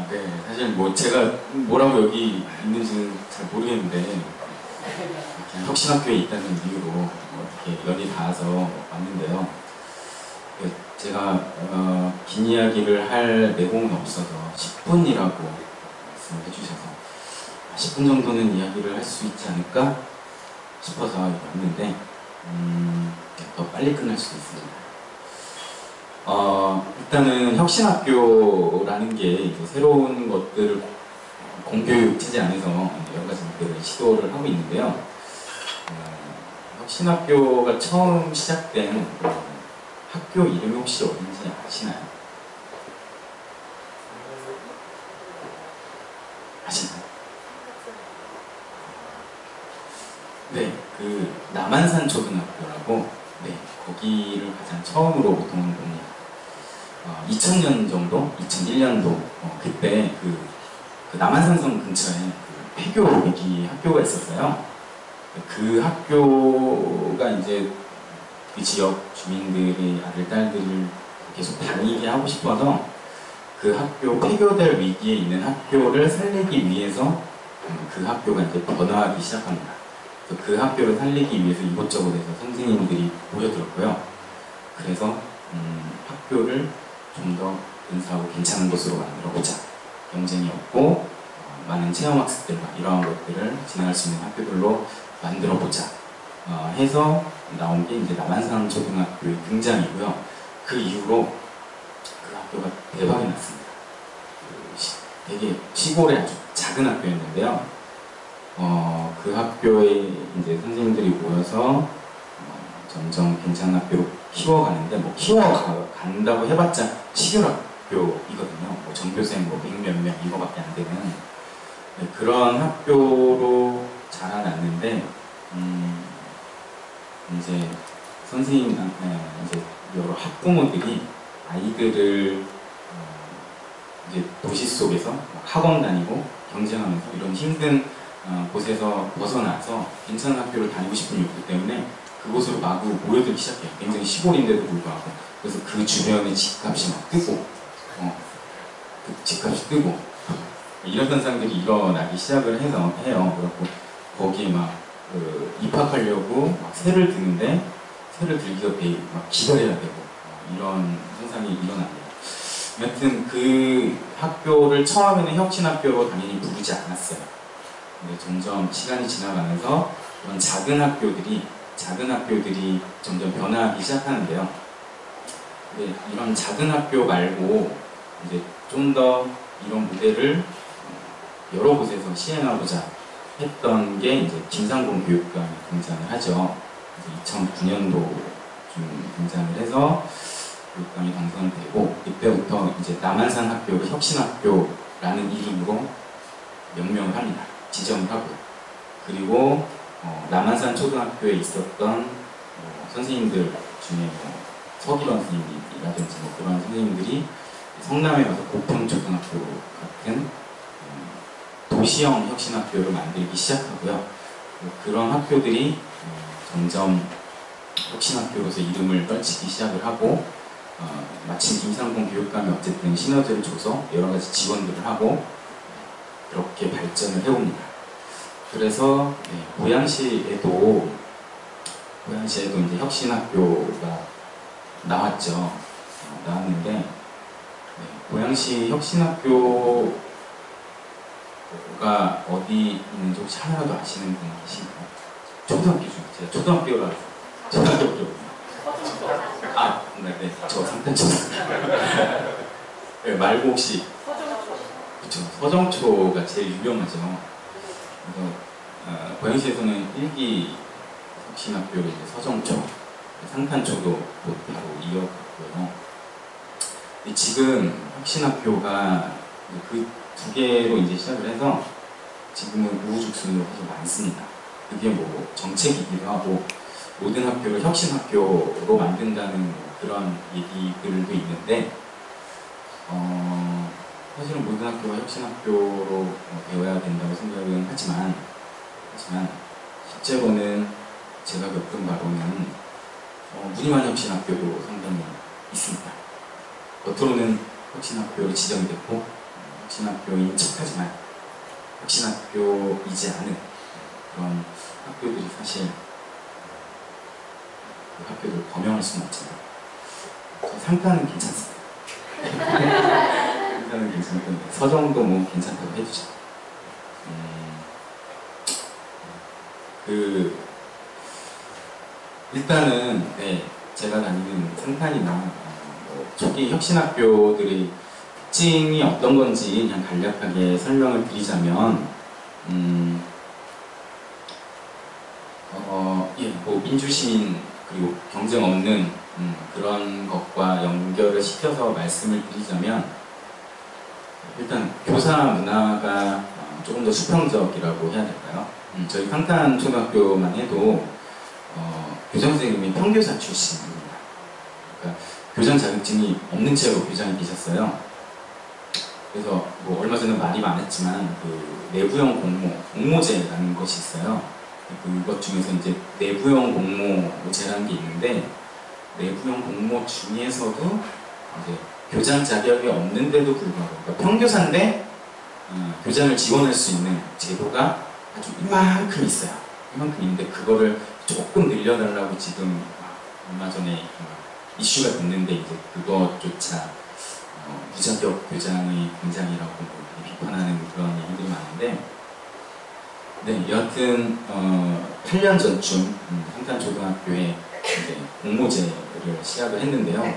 네. 사실 뭐 제가 뭐라고 여기 있는지는 잘 모르겠는데 그냥 혁신학교에 있다는 이유로 어떻게 연이 닿아서 왔는데요. 제가 긴 이야기를 할 내공은 없어서 10분이라고 말씀해 주셔서 10분 정도는 이야기를 할 수 있지 않을까 싶어서 왔는데 더 빨리 끝날 수도 있습니다. 일단은 혁신학교라는 게 이제 새로운 것들을 공교육 체제 안에서 여러 가지 것들을 시도를 하고 있는데요. 혁신학교가 처음 시작된 학교 이름이 혹시 어딘지 아시나요? 아시나요? 네, 그 남한산 초등학교라고 거기를 가장 처음으로 오픈한 겁니다. 2000년 정도, 2001년도 그때 그 남한산성 근처에 그 폐교 위기 학교가 있었어요. 그 학교가 이제 그 지역 주민들의 아들, 딸들을 계속 다니게 하고 싶어서 그 학교 폐교될 위기에 있는 학교를 살리기 위해서 그 학교가 이제 번화하기 시작합니다. 그 학교를 살리기 위해서 이곳저곳에서 선생님들이 모여들었고요. 그래서 학교를 좀 더 근사하고 괜찮은 곳으로 만들어보자. 경쟁이 없고 많은 체험학습들과 이러한 것들을 진행할 수 있는 학교들로 만들어보자 해서 나온 게 이제 남한산 초등학교의 등장이고요. 그 이후로 그 학교가 대박이 났습니다. 되게 시골의 아주 작은 학교였는데요. 그 학교에 이제 선생님들이 모여서 점점 괜찮은 학교로 키워가는데 뭐 키워간다고 해봤자 시골학교이거든요. 뭐 전교생 뭐 100몇 명 이거밖에 안 되는 그런 학교로 자라났는데 이제 선생님한테 이제 여러 학부모들이 아이들을 이제 도시 속에서 학원 다니고 경쟁하면서 이런 힘든 곳에서 벗어나서 괜찮은 학교를 다니고 싶은 욕구 때문에 그곳으로 마구 모여들기 시작해요. 굉장히 시골인데도 불구하고. 그래서 그 주변에 집값이 막 뜨고 그 집값이 뜨고 이런 현상들이 일어나기 시작을 해요. 그렇고 거기에 막 입학하려고 막 새를 드는데 새를 들기가 되게 막 기다려야 되고 이런 현상이 일어납니다. 여튼 그 학교를 처음에는 혁신학교로 당연히 부르지 않았어요. 근데 점점 시간이 지나가면서 그런 작은 학교들이 점점 변화하기 시작하는데요. 근데 이런 작은 학교 말고 이제 좀 더 이런 무대를 여러 곳에서 시행하고자 했던 게 이제 김상곤 교육감이 등장을 하죠. 2009년도 좀 등장을 해서 교육감이 당선되고 이때부터 이제 남한산 학교를 혁신학교라는 이름으로 명명을 합니다. 지정을 하고요. 그리고 남한산 초등학교에 있었던 선생님들 중에 서기원 선생님이라든지 그런 선생님들이 성남에 가서 고평초등학교 같은 도시형 혁신학교를 만들기 시작하고요. 그런 학교들이 점점 혁신학교로서 이름을 떨치기 시작을 하고 마침 김상곤 교육감이 어쨌든 시너지를 줘서 여러 가지 지원들을 하고 그렇게 발전을 해옵니다. 그래서 고양시에도 이제 혁신학교가 나왔죠. 나왔는데 고양시 혁신학교가 어디 있는지 혹시 하나라도 아시는 분 계신가요? 초등학교 중에 제가 초등학교라 네, 저 상탄초등학교 말고 혹시 그쵸, 서정초가 제일 유명하죠. 그래서 고양시에서는 1기 혁신학교를 이제 서정초, 상탄초도 바로 이어갔고요. 지금 혁신학교가 그 두 개로 이제 시작을 해서 지금은 우후죽순으로 사실 많습니다. 그게 뭐 정책이기도 하고 모든 학교를 혁신학교로 만든다는 그런 얘기들도 있는데 사실은 모든 학교가 혁신학교로 되어야 된다고 생각은 하지만 실제로는 제가 겪은 바로는 무늬만 혁신학교도 상당히 있습니다. 겉으로는 혁신학교로 지정이 됐고 혁신학교인 척하지만 혁신학교이지 않은 그런 학교들이 사실 그 학교를 범용할 수는 없지만 상가는 괜찮습니다. 상가는 괜찮던데 서정도 뭐 괜찮다고 해주죠. 일단은 제가 다니는 상탄이나 초기 혁신학교들의 특징이 어떤 건지 그냥 간략하게 설명을 드리자면 뭐 민주시민 그리고 경쟁 없는 그런 것과 연결을 시켜서 말씀을 드리자면 일단 교사 문화가 조금 더 수평적이라고 해야 될까요? 저희 상탄초등학교만 해도 교장 선생님이 평교사 출신입니다. 그러니까 교장 자격증이 없는 채로 교장이 계셨어요. 그래서 뭐 얼마 전에 말이 많았지만 그 내부형 공모제라는 것이 있어요. 그것 중에서 이제 내부형 공모제라는 게 있는데 내부형 공모 중에서도 이제 교장 자격이 없는데도 불구하고 그러니까 평교사인데 교장을 지원할 수 있는 제도가 아주 이만큼 있어요. 이만큼 있는데 그거를 조금 늘려달라고 지금 얼마 전에 이슈가 됐는데 이제 그것조차 무자격 교장의 등장이라고 비판하는 그런 얘기들이 많은데 여하튼 8년 전쯤 상탄초등학교에 이제 공모제를 시작을 했는데요.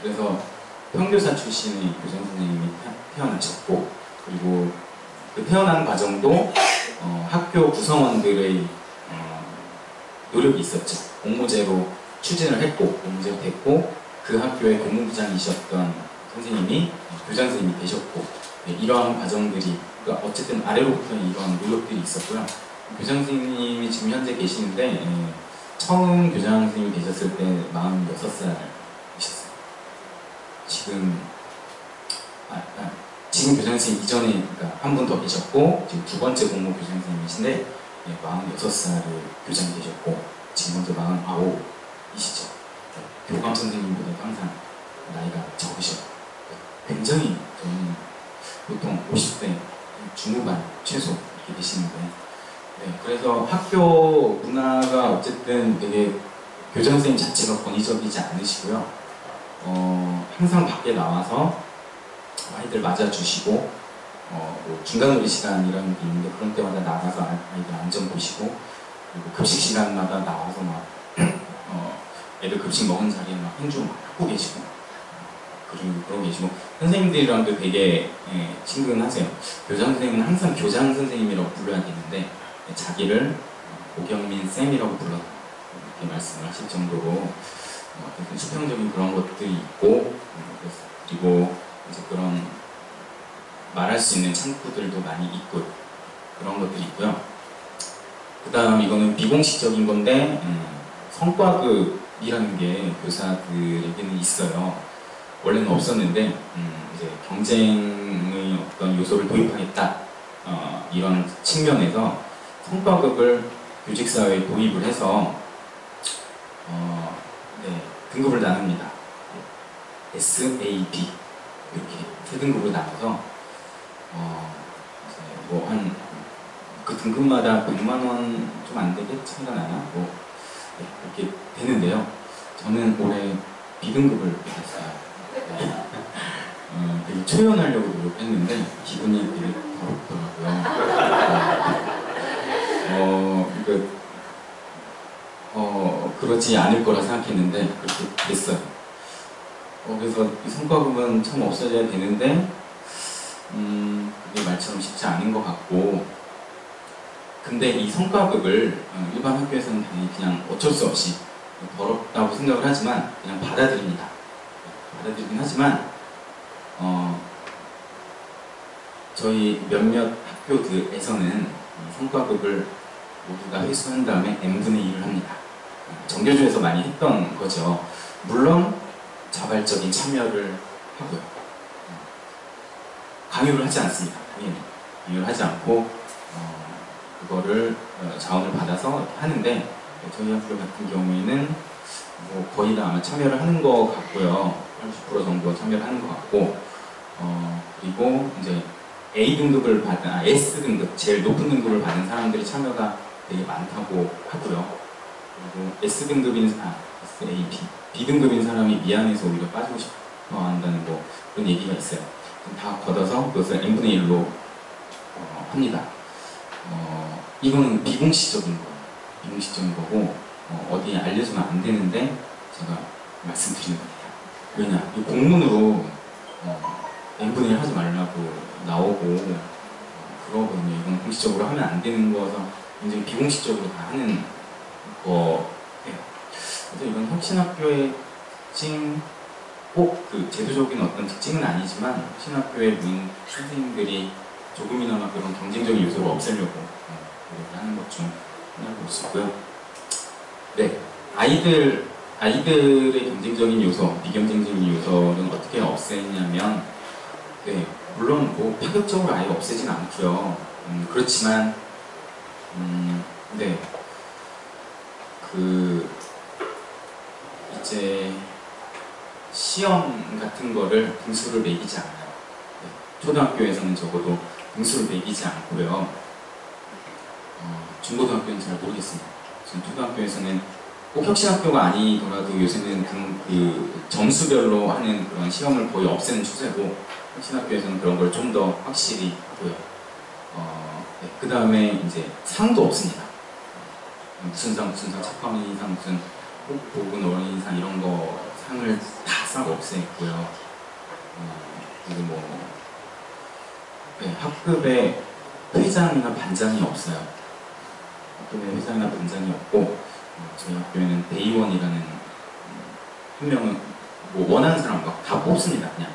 그래서 평교사 출신의 교장 선생님이 태어나셨고 그리고 그 태어난 과정도 학교 구성원들의 노력이 있었죠. 공모제로 추진을 했고 공모제로 됐고 그 학교의 공무부장이셨던 선생님이 교장 선생님이 되셨고 이러한 과정들이 그러니까 어쨌든 아래로부터 이런 노력들이 있었고요. 교장 선생님이 지금 현재 계시는데 처음 교장 선생님이 되셨을 때 46살이셨어요. 지금 교장 선생님 이전에 그러니까 한 분 더 계셨고 지금 두 번째 공모 교장 선생님이신데 46살을 교장이 되셨고 지금 현재 49이시죠. 교감 선생님보다 항상 나이가 적으셔. 굉장히 저는 보통 50대 중후반 최소 이렇게 되시는데 네, 그래서 학교 문화가 어쨌든 되게 교장 선생님 자체가 권위적이지 않으시고요. 항상 밖에 나와서 아이들 맞아주시고, 뭐 중간놀이 시간이라는 게 있는데 그런 때마다 나가서 아이들 안전 보시고, 그리고 급식 시간마다 나와서 막 애들 급식 먹은 자리에 막 행주 막 하고 계시고, 그리고 그러고 계시고, 선생님들이랑도 되게 친근하세요. 교장 선생님은 항상 교장 선생님이라고 불러야 되는데 자기를 오경민 쌤이라고 불러 이렇게 말씀을 하실 정도로 수평적인 그런 것들이 있고, 그리고 이제 그런 말할 수 있는 창구들도 많이 있고 그런 것들이 있고요. 그 다음 이거는 비공식적인 건데 성과급이라는 게 교사들에게는 있어요. 원래는 없었는데 이제 경쟁의 어떤 요소를 도입하겠다 이런 측면에서 성과급을 교직사회에 도입을 해서 네, 등급을 나눕니다. S, A, B 이렇게 세 등급으로 나눠서 뭐 한 그 등급마다 100만 원 좀 안 되게 차이가 나나 뭐 네, 이렇게 되는데요. 저는 올해 B등급을 받았어요. 네. 되게 초연하려고 노력했는데 기분이 되게 더럽더라고요. 그렇지 않을 거라 생각했는데 그렇게 됐어요. 그래서 이 성과급은 참 없어져야 되는데 그게 말처럼 쉽지 않은 것 같고, 근데 이 성과급을 일반 학교에서는 당연히 그냥 어쩔 수 없이 더럽다고 생각을 하지만 그냥 받아들입니다. 받아들이긴 하지만 저희 몇몇 학교들에서는 성과급을 모두 다 회수한 다음에 n분의 1을 합니다. 정교조에서 많이 했던 거죠. 물론 자발적인 참여를 하고요. 강요를 하지 않습니다. 강요를 하지 않고 그거를 자원을 받아서 하는데, 저희 학교 같은 경우에는 뭐 거의 다 아마 참여를 하는 것 같고요. 80% 정도 참여를 하는 것 같고, 그리고 이제 A등급을 받은, S등급, 제일 높은 등급을 받은 사람들이 참여가 되게 많다고 하고요. 그리고 S등급인, SAB, B등급인 사람이 미안해서 오히려 빠지고 싶어 한다는 뭐 그런 얘기가 있어요. 다 걷어서 그것을 n분의 1로 합니다. 이거는 비공식적인 거예요. 비공식적인 거고, 어디에 알려주면 안 되는데 제가 말씀드리는 겁니다. 왜냐, 이 공문으로 n분의 1 하지 말라고 나오고 그러거든요. 이건 공식적으로 하면 안 되는 거라서 굉장히 비공식적으로 다 하는 거예요. 그래서 이건 혁신학교의 특징, 꼭 그 제도적인 어떤 특징은 아니지만 혁신학교의 문 선생님들이 조금이나마 그런 경쟁적인 요소를 없애려고 노력을 하는 것 중 하나를 볼 수 있고요. 네, 아이들의 경쟁적인 요소, 비경쟁적인 요소는 어떻게 없애냐면, 네, 물론 뭐 파격적으로 아예 없애진 않고요. 그렇지만, 네, 이제 시험 같은 거를 등수를 매기지 않아요. 네, 초등학교에서는 적어도 등수를 매기지 않고요. 중고등학교는 잘 모르겠습니다. 지금 초등학교에서는 꼭 혁신학교가 아니더라도 요새는 그 점수별로 하는 그런 시험을 거의 없애는 추세고, 혁신학교에서는 그런 걸 좀 더 확실히 하고요. 네, 그 다음에 이제 상도 없습니다. 무슨 상, 착함이상, 무슨 복은 어린이상 이런 거 상을 다 싹 없애고요. 그리고 뭐 네, 학급에 회장이나 반장이 없어요. 학급에 회장이나 반장이 없고, 저희 학교에는 대의원이라는 한 명은 뭐 원하는 사람 막 다 뽑습니다. 그냥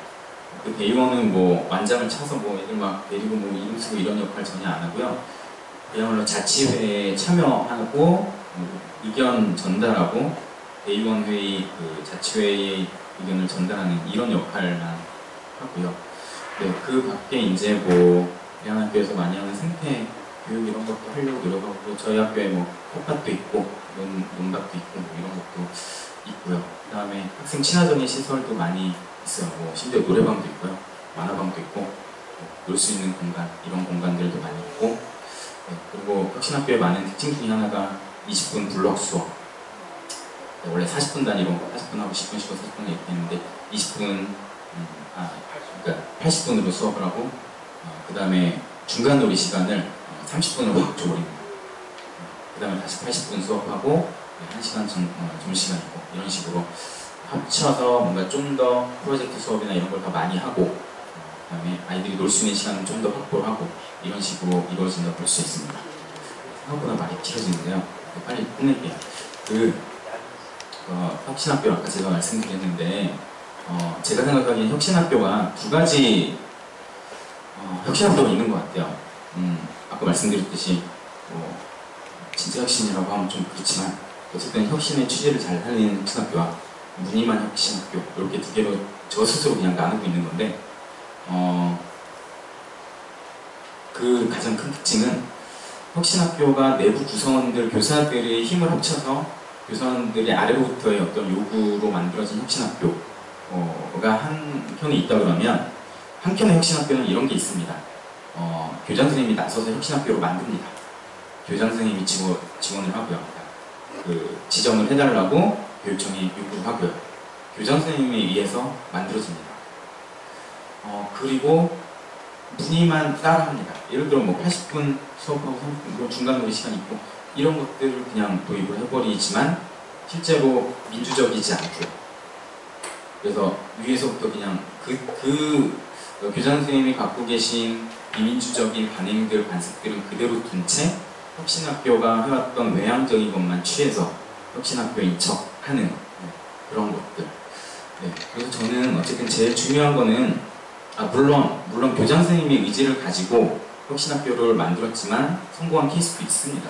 그 대의원은 뭐 완장을 차서 뭐 애들 막 데리고 뭐 이름 쓰고 이런 역할 전혀 안 하고요. 그야말로 자치회에 참여하고 의견 전달하고 대의원 회의 그 자치회의 의견을 전달하는 이런 역할만 하고요. 네, 그 밖에 이제 뭐 대한학교에서 많이 하는 생태 교육 이런 것도 하려고 노력하고, 저희 학교에 뭐 텃밭도 있고 논밭도 있고 뭐 이런 것도 있고요. 그 다음에 학생 친화적인 시설도 많이 있어요. 뭐 심지어 노래방도 있고요, 만화방도 있고, 놀 수 있는 공간, 이런 공간들도 많이 있고, 네, 그리고 혁신학교의 많은 특징 중에 하나가 20분 블록 수업. 네, 원래 40분 단위로 40분하고 10분 쉬고 40분 이렇게 했는데 20분, 그러니까 80분으로 수업을 하고 그 다음에 중간 놀이 시간을 30분으로 확 줘버립니다. 그 다음에 다시 80분 수업하고 1시간 점심시간 있고 이런 식으로 합쳐서 뭔가 좀 더 프로젝트 수업이나 이런 걸 더 많이 하고 그 다음에 아이들이 놀 수 있는 시간을 좀 더 확보를 하고 이런 식으로 이루어진다고 볼 수 있습니다. 생각보다 말이 길어지는데요. 빨리 끝낼게요. 혁신학교 아까 제가 말씀드렸는데 제가 생각하기엔 혁신학교가 두 가지 혁신학교가 있는 것 같아요. 아까 말씀드렸듯이 진짜 혁신이라고 하면 좀 그렇지만 어쨌든 혁신의 취지를 잘 살리는 혁신학교와 무늬만 혁신학교 이렇게 두 개로 저 스스로 그냥 나누고 있는 건데 그 가장 큰 특징은 혁신학교가 내부 구성원들, 교사들의 힘을 합쳐서 교사원들의 아래로부터의 어떤 요구로 만들어진 혁신학교가 한켠에 있다 그러면 한켠의 혁신학교는 이런 게 있습니다. 교장 선생님이 나서서 혁신학교로 만듭니다. 교장 선생님이 지원을 하고요. 지정을 해달라고 교육청이 요구를 하고요. 교장 선생님에 의해서 만들어집니다. 그리고 문의만 따라합니다. 예를 들어 80분 수업하고 30분 중간 놀이 시간 있고 이런 것들을 그냥 도입을 해버리지만 실제로 민주적이지 않고요. 그래서 위에서부터 그냥 그 교장 선생님이 갖고 계신 비민주적인 관행들, 관습들은 그대로 둔 채 혁신학교가 해왔던 외향적인 것만 취해서 혁신학교인 척 하는 그런 것들. 네, 그래서 저는 어쨌든 제일 중요한 거는 물론 교장 선생님의 의지를 가지고 혁신학교를 만들었지만 성공한 케이스도 있습니다.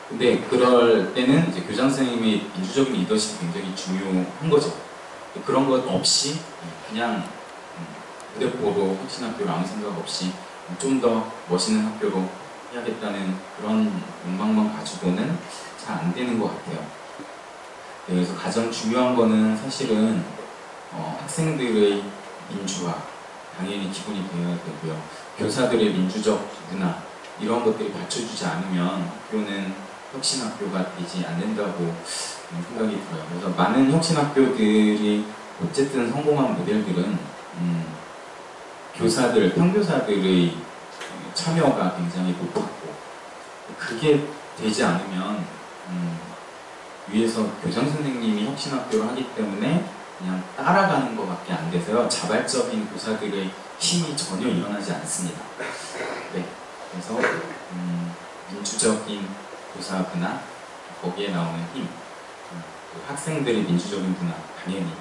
근데 그럴 때는 이제 교장 선생님의 민주적인 리더십이 굉장히 중요한 거죠. 그런 것 없이 그냥 무대뽀로 혁신학교를 아무 생각 없이 좀 더 멋있는 학교로 해야겠다는 그런 욕망만 가지고는 잘 안 되는 것 같아요. 네, 그래서 가장 중요한 거는 사실은 학생들의 민주화 당연히 기본이 되어야 되고요. 교사들의 민주적 문화 이런 것들이 받쳐주지 않으면 학교는 혁신학교가 되지 않는다고 생각이 들어요. 그래서 많은 혁신학교들이 어쨌든 성공한 모델들은 평교사들의 참여가 굉장히 높았고 그게 되지 않으면 위에서 교장 선생님이 혁신학교를 하기 때문에 그냥 따라가는 것밖에 안 돼서요. 자발적인 교사들의 힘이 전혀 일어나지 않습니다. 네, 그래서 민주적인 교사 문화, 거기에 나오는 힘, 학생들의 민주적인 문화, 당연히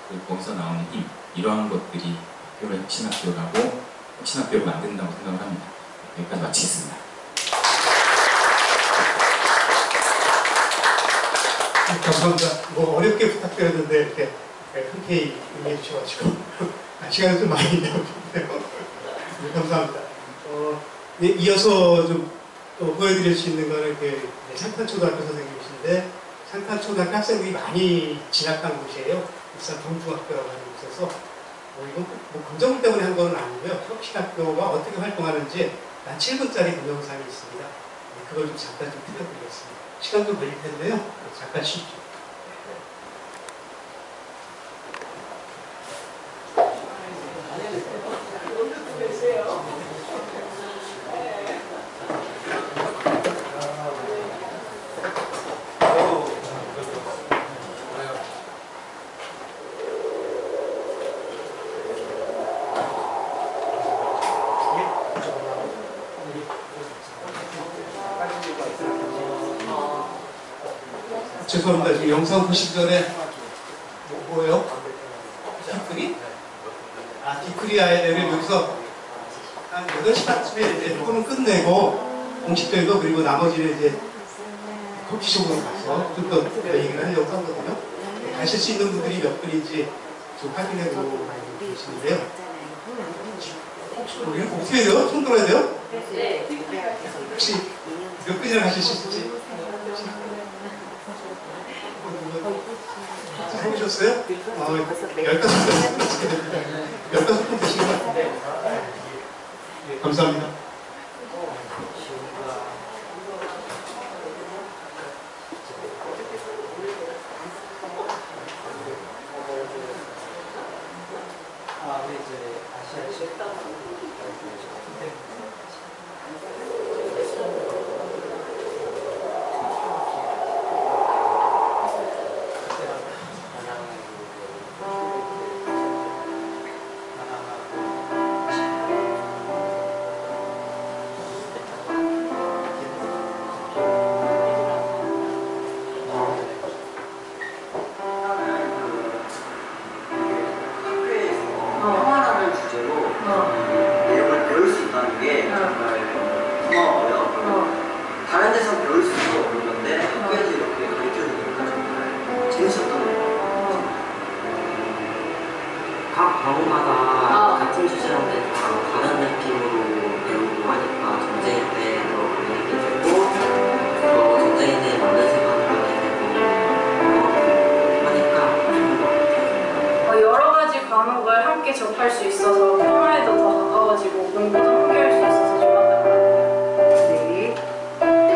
그리고 거기서 나오는 힘, 이러한 것들이 학교를 혁신학교로 만든다고 생각을 합니다. 여기까지 마치겠습니다. 감사합니다. 어렵게 부탁드렸는데 이렇게 흔쾌히 응해 주셔가지고 시간이 좀 많이 나오네요. 감사합니다. 이어서 좀 또 보여드릴 수 있는 거는 상탄초등학교 선생님이신데 상탄초등학교 학생들이 많이 진학한 곳이에요. 일산 동중학교라고 하는 곳에서 이건 긍정 때문에 한 건 아니고요. 혁신학교가 어떻게 활동하는지 한 7분짜리 동영상이 있습니다. 그걸 좀 잠깐 좀 틀어드리겠습니다. 시간 좀 걸릴 텐데요. 잠깐 쉬십시오. 죄송합니다. 지금 영상 보시기 전에 뭐예요? 디크리? 디크리 아이를 여기서 한 8시 반쯤에 이제 토론 끝내고 공식적이고 그리고 나머지는 이제 커피숍으로 가서 좀 더 얘기를 하려고 하거든요. 가실 수 있는 분들이 몇 분인지 좀 확인해 보고 계시는데요. 우리 어떻게 해야 돼요? 손 들어야 돼요? 혹시 몇 분이나 가실 수 있을지? 해보셨어요? 15분 어떻게 됩니다. 15분 되신 것 같은데. 감사합니다. 우리 이제 아시아식 평화라는 주제로 내용을 배울 수 있다는 게 정말 고마워요. 다른 데서 배울 수 있고 그러는데 학교에서 이렇게 가르쳐주니까 정말 재밌었던 것 같아요. 각 과목마다 같은 주제인데 다 다른 느낌으로 배우고 하니까 전쟁에 대해서 많이 알게 되고 또 전쟁에 대해 많은 생각을 하게 되고 하니까 좋은 것 같아요. 여러 가지 과목을 함께 접할 수 있어서 평화에도 더 가까워지고 공부도 함께 할 수 있어서 좋았던 것 같아요. 네.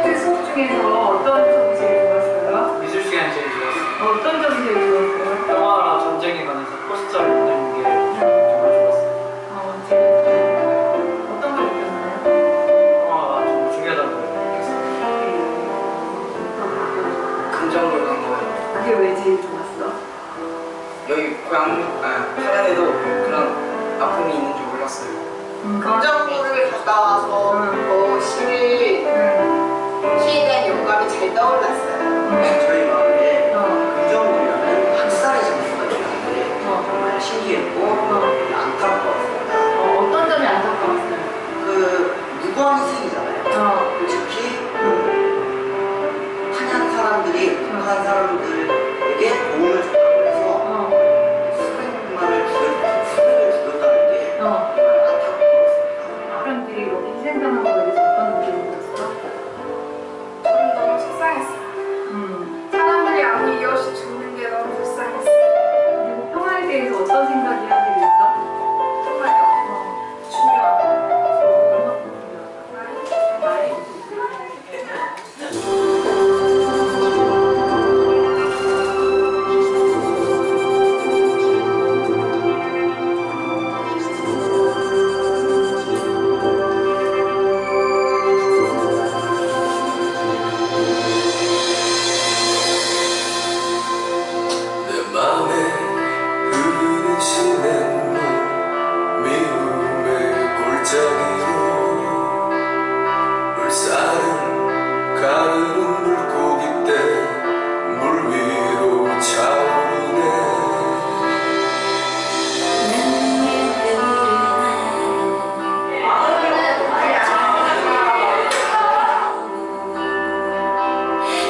그 수업 중에서 어떤 점이 제일 좋았어요? 미술 시간이 제일 좋았어요. 어떤 점이 제일 좋았어요? 평화나 전쟁에 관해서 포스터를 만드는 게 정말 좋았어요. 재밌었어요. 어떤 걸 느꼈나요? 평화가 정말 중요하다는 걸 느꼈어요. 감정을 간 거예요. 그게 왜 제일 좋았어? 여기 파란에도 그런 아픔이 있는 줄 몰랐어요. 감정부를 갔다 와서 더 시인된 영감이 잘 떠올랐어요. 저희 마을에 금정물이라는 학살의 장소가 있는데 정말 신기했고 안타까웠습니다. 어떤 점이 안타까웠어요? 무고한 희생이잖아요. 솔직히 탄양 사람들이 북한 사람들에게 도움을 줬다고 해서 수백만을 죽였다는 게 정말 안타까웠습니다. 사람들이 여기 희생당한 거에 대해서 어떤 느낌이 들었어? 저는 너무 속상했어요. 사람들이 아무 이유 없이 죽는 게 너무 불쌍했어요. 그리고 평화에 대해서 어떤 생각이 하게 됐어? 정말요? 중요하고 얼마큼 중요하다? 내 맘에 흐르는 시냇물 미움의 골짜기로 물살은 가르는 물고기떼 물 위로 차오르네.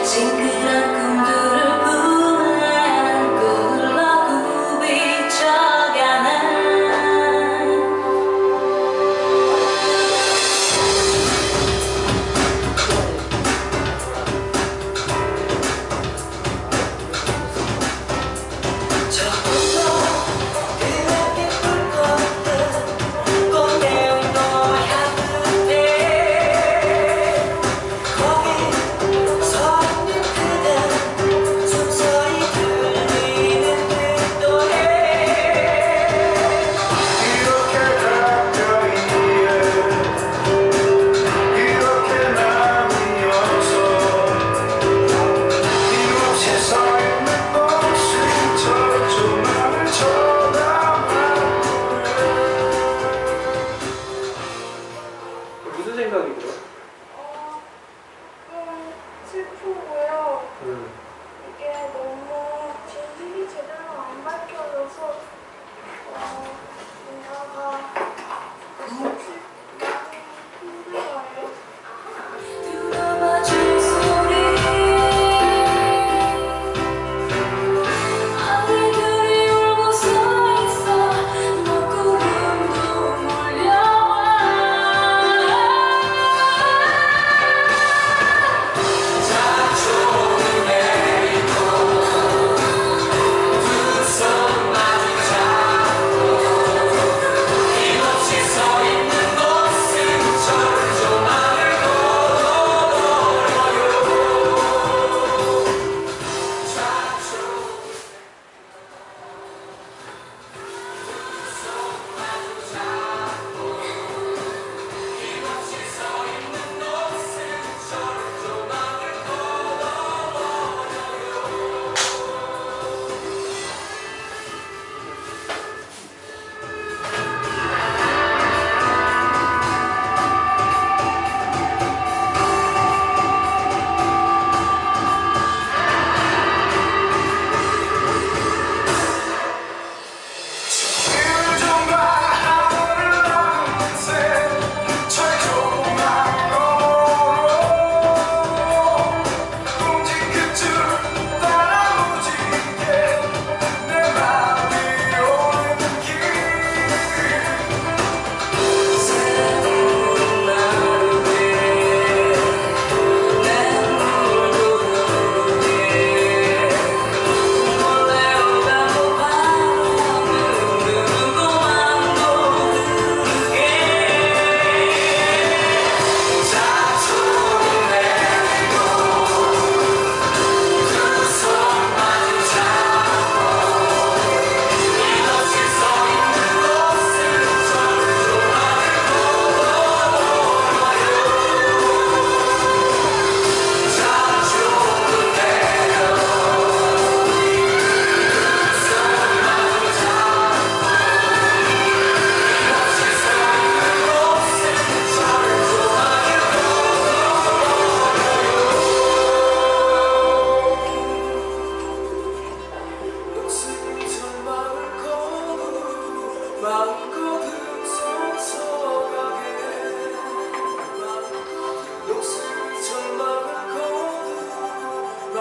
싱그런 꿈들을 품안고 흘러고 비쳐가는 무슨 생각이 들어? 좀 슬프고요. 이게 너무 진실이 제대로 안 밝혀져서 뭔가가 많이 힘들어요. 들어봐줄 소리 아이들이 울고 서 있어 먹구름도 몰려와 자초를 내리고 두 손 마주 잡고 힘없이 서 있는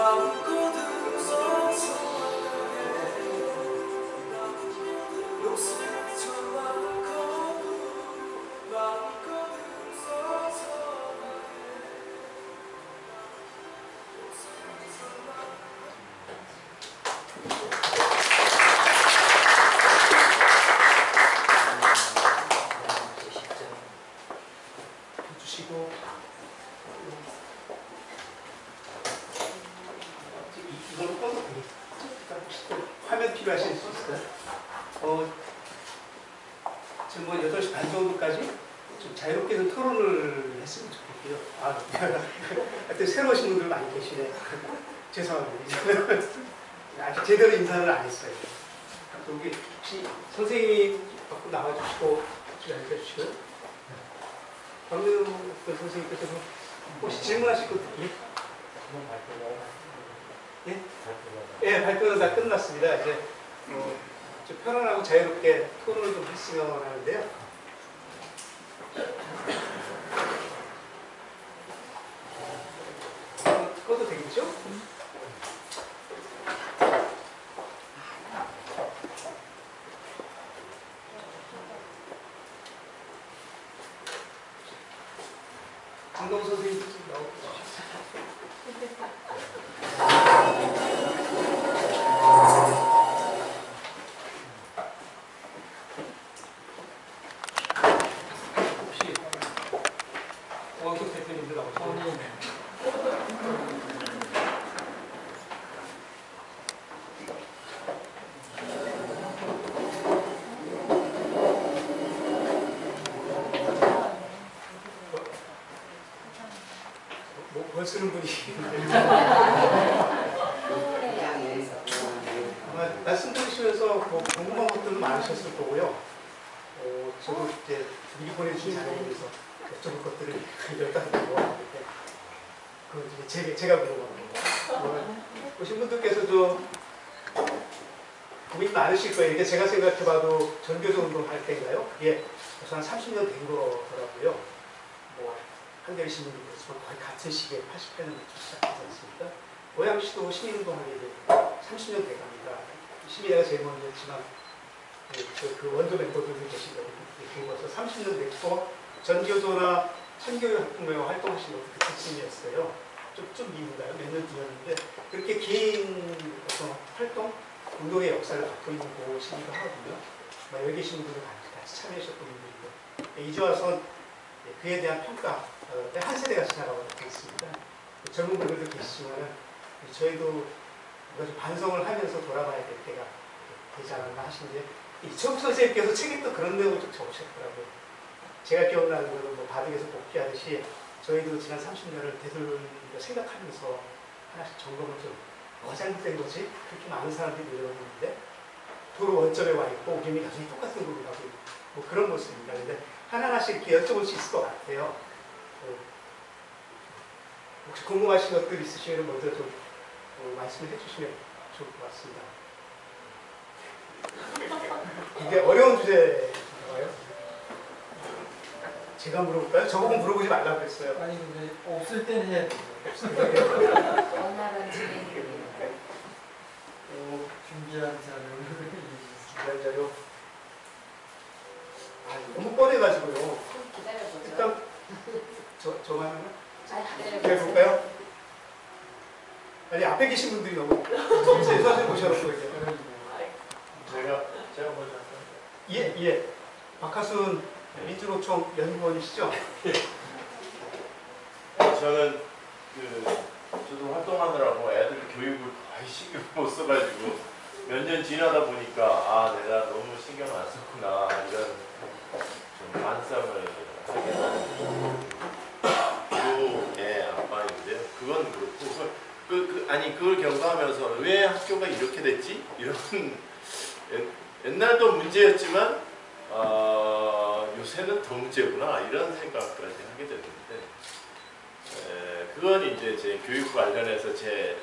마음껏 웃어서 욕설처럼 마음껏 웃어서 주시고 이걸로 꺼도 되겠다. 혹시 또 화면 필요하실 수 있어요? 지금 뭐 8시 반 정도까지 좀 자유롭게 좀 토론을 했으면 좋겠고요. 하여튼 새로 오신 분들 많이 계시네. 죄송합니다. 아직 제대로 인사를 안 했어요. 여기 혹시 선생님 갖고 나와주시고 앉아주시고요. 박명근 선생님께서 혹시 질문하실 것 있나요? 예? 예, 발표는 다 끝났습니다. 이제 좀 편안하고 자유롭게 토론을 좀 했으면 하는데요. 꺼도 되겠죠? 강동 선생님 좀 나오고 혹시 원석 대표님들 나오시죠? 뭘 쓰는 분이 아마 말씀 들으시면서 뭐 궁금한 것들도 많으셨을 거고요. 저도 이제 미리 보내주신 자료에 대해서 여쭤볼 것들을 열다섯 개 모았는데 그 제가 궁금합니다. 오신 분들께서 좀 고민이 많으실 거예요. 이게 제가 생각해봐도 전교조 운동할 때인가요? 그게 벌써 한 30년 된 거더라고요. 뭐 한겨레 신문도 그렇지만 거의 같은 시기에 80년부터 시작하지 않습니까? 고양시도 시민운동하게 이제 30년 돼갑니다. 시민회가 제일 먼저였지만 그 원조 멤버들도 계시거든요. 벌써 30년 됐고 전교조나 참교육학부모회 활동하신 것도 그때쯤이었어요. 좀 미인가요? 몇 년 뒤였는데 그렇게 긴 어떤 활동, 운동의 역사를 갖고 있는 곳이기도 하거든요. 여기 계신 분들도 같이 참여하셨던 분들이고 이제 와서 그에 대한 평가 한 세대가 지나가고 있습니다. 젊은 분들도 계시지만 저희도 뭔가 좀 반성을 하면서 돌아봐야 될 때가 되지 않았나 하시는데 이철국 선생님께서 책에 또 그런 내용을 좀 적으셨더라고요. 제가 기억나는 거는 뭐 바둑에서 복귀하듯이 저희도 지난 30년을 되돌려 생각하면서 하나씩 점검을 좀 뭐가 잘못된 거지? 그렇게 많은 사람들이 늘어났는데 도로 원점에 와 있고 우리는 여전히 똑같은 걸로 가고 있고 뭐 그런 모습입니다. 근데 하나하나씩 이렇게 여쭤볼 수 있을 것 같아요. 혹시 궁금하신 것들 있으시면 먼저 좀 말씀을 해주시면 좋을 것 같습니다. 이게 어려운 주제인가요? 제가 물어볼까요? 저보고 물어보지 말라고 그랬어요. 아니 근데 없을 때는 해야 돼요. 원활한 진행이에요. 준비한 자료. 너무 뻔해가지고요. 기다려보죠. 일단 저만 하나? 기다려볼까요? 아니 앞에 계신 분들이 너무 사진 보셔놓고 이제 제가 먼저 할까요? 예. 박하순 민주노총 연구원이시죠? 저는 저도 활동하느라고 애들 교육을 거의 신경 못 써가지고 몇 년 지나다 보니까 내가 너무 신경 안 썼구나 이런 좀 반성을 하게 되는 아빠인데요. 그건 그렇고 아니 그걸 경험하면서 왜 학교가 이렇게 됐지? 이런 옛날도 문제였지만 요새는 더 문제구나 이런 생각까지 하게 됐는데 그건 이제 제 교육 관련해서 제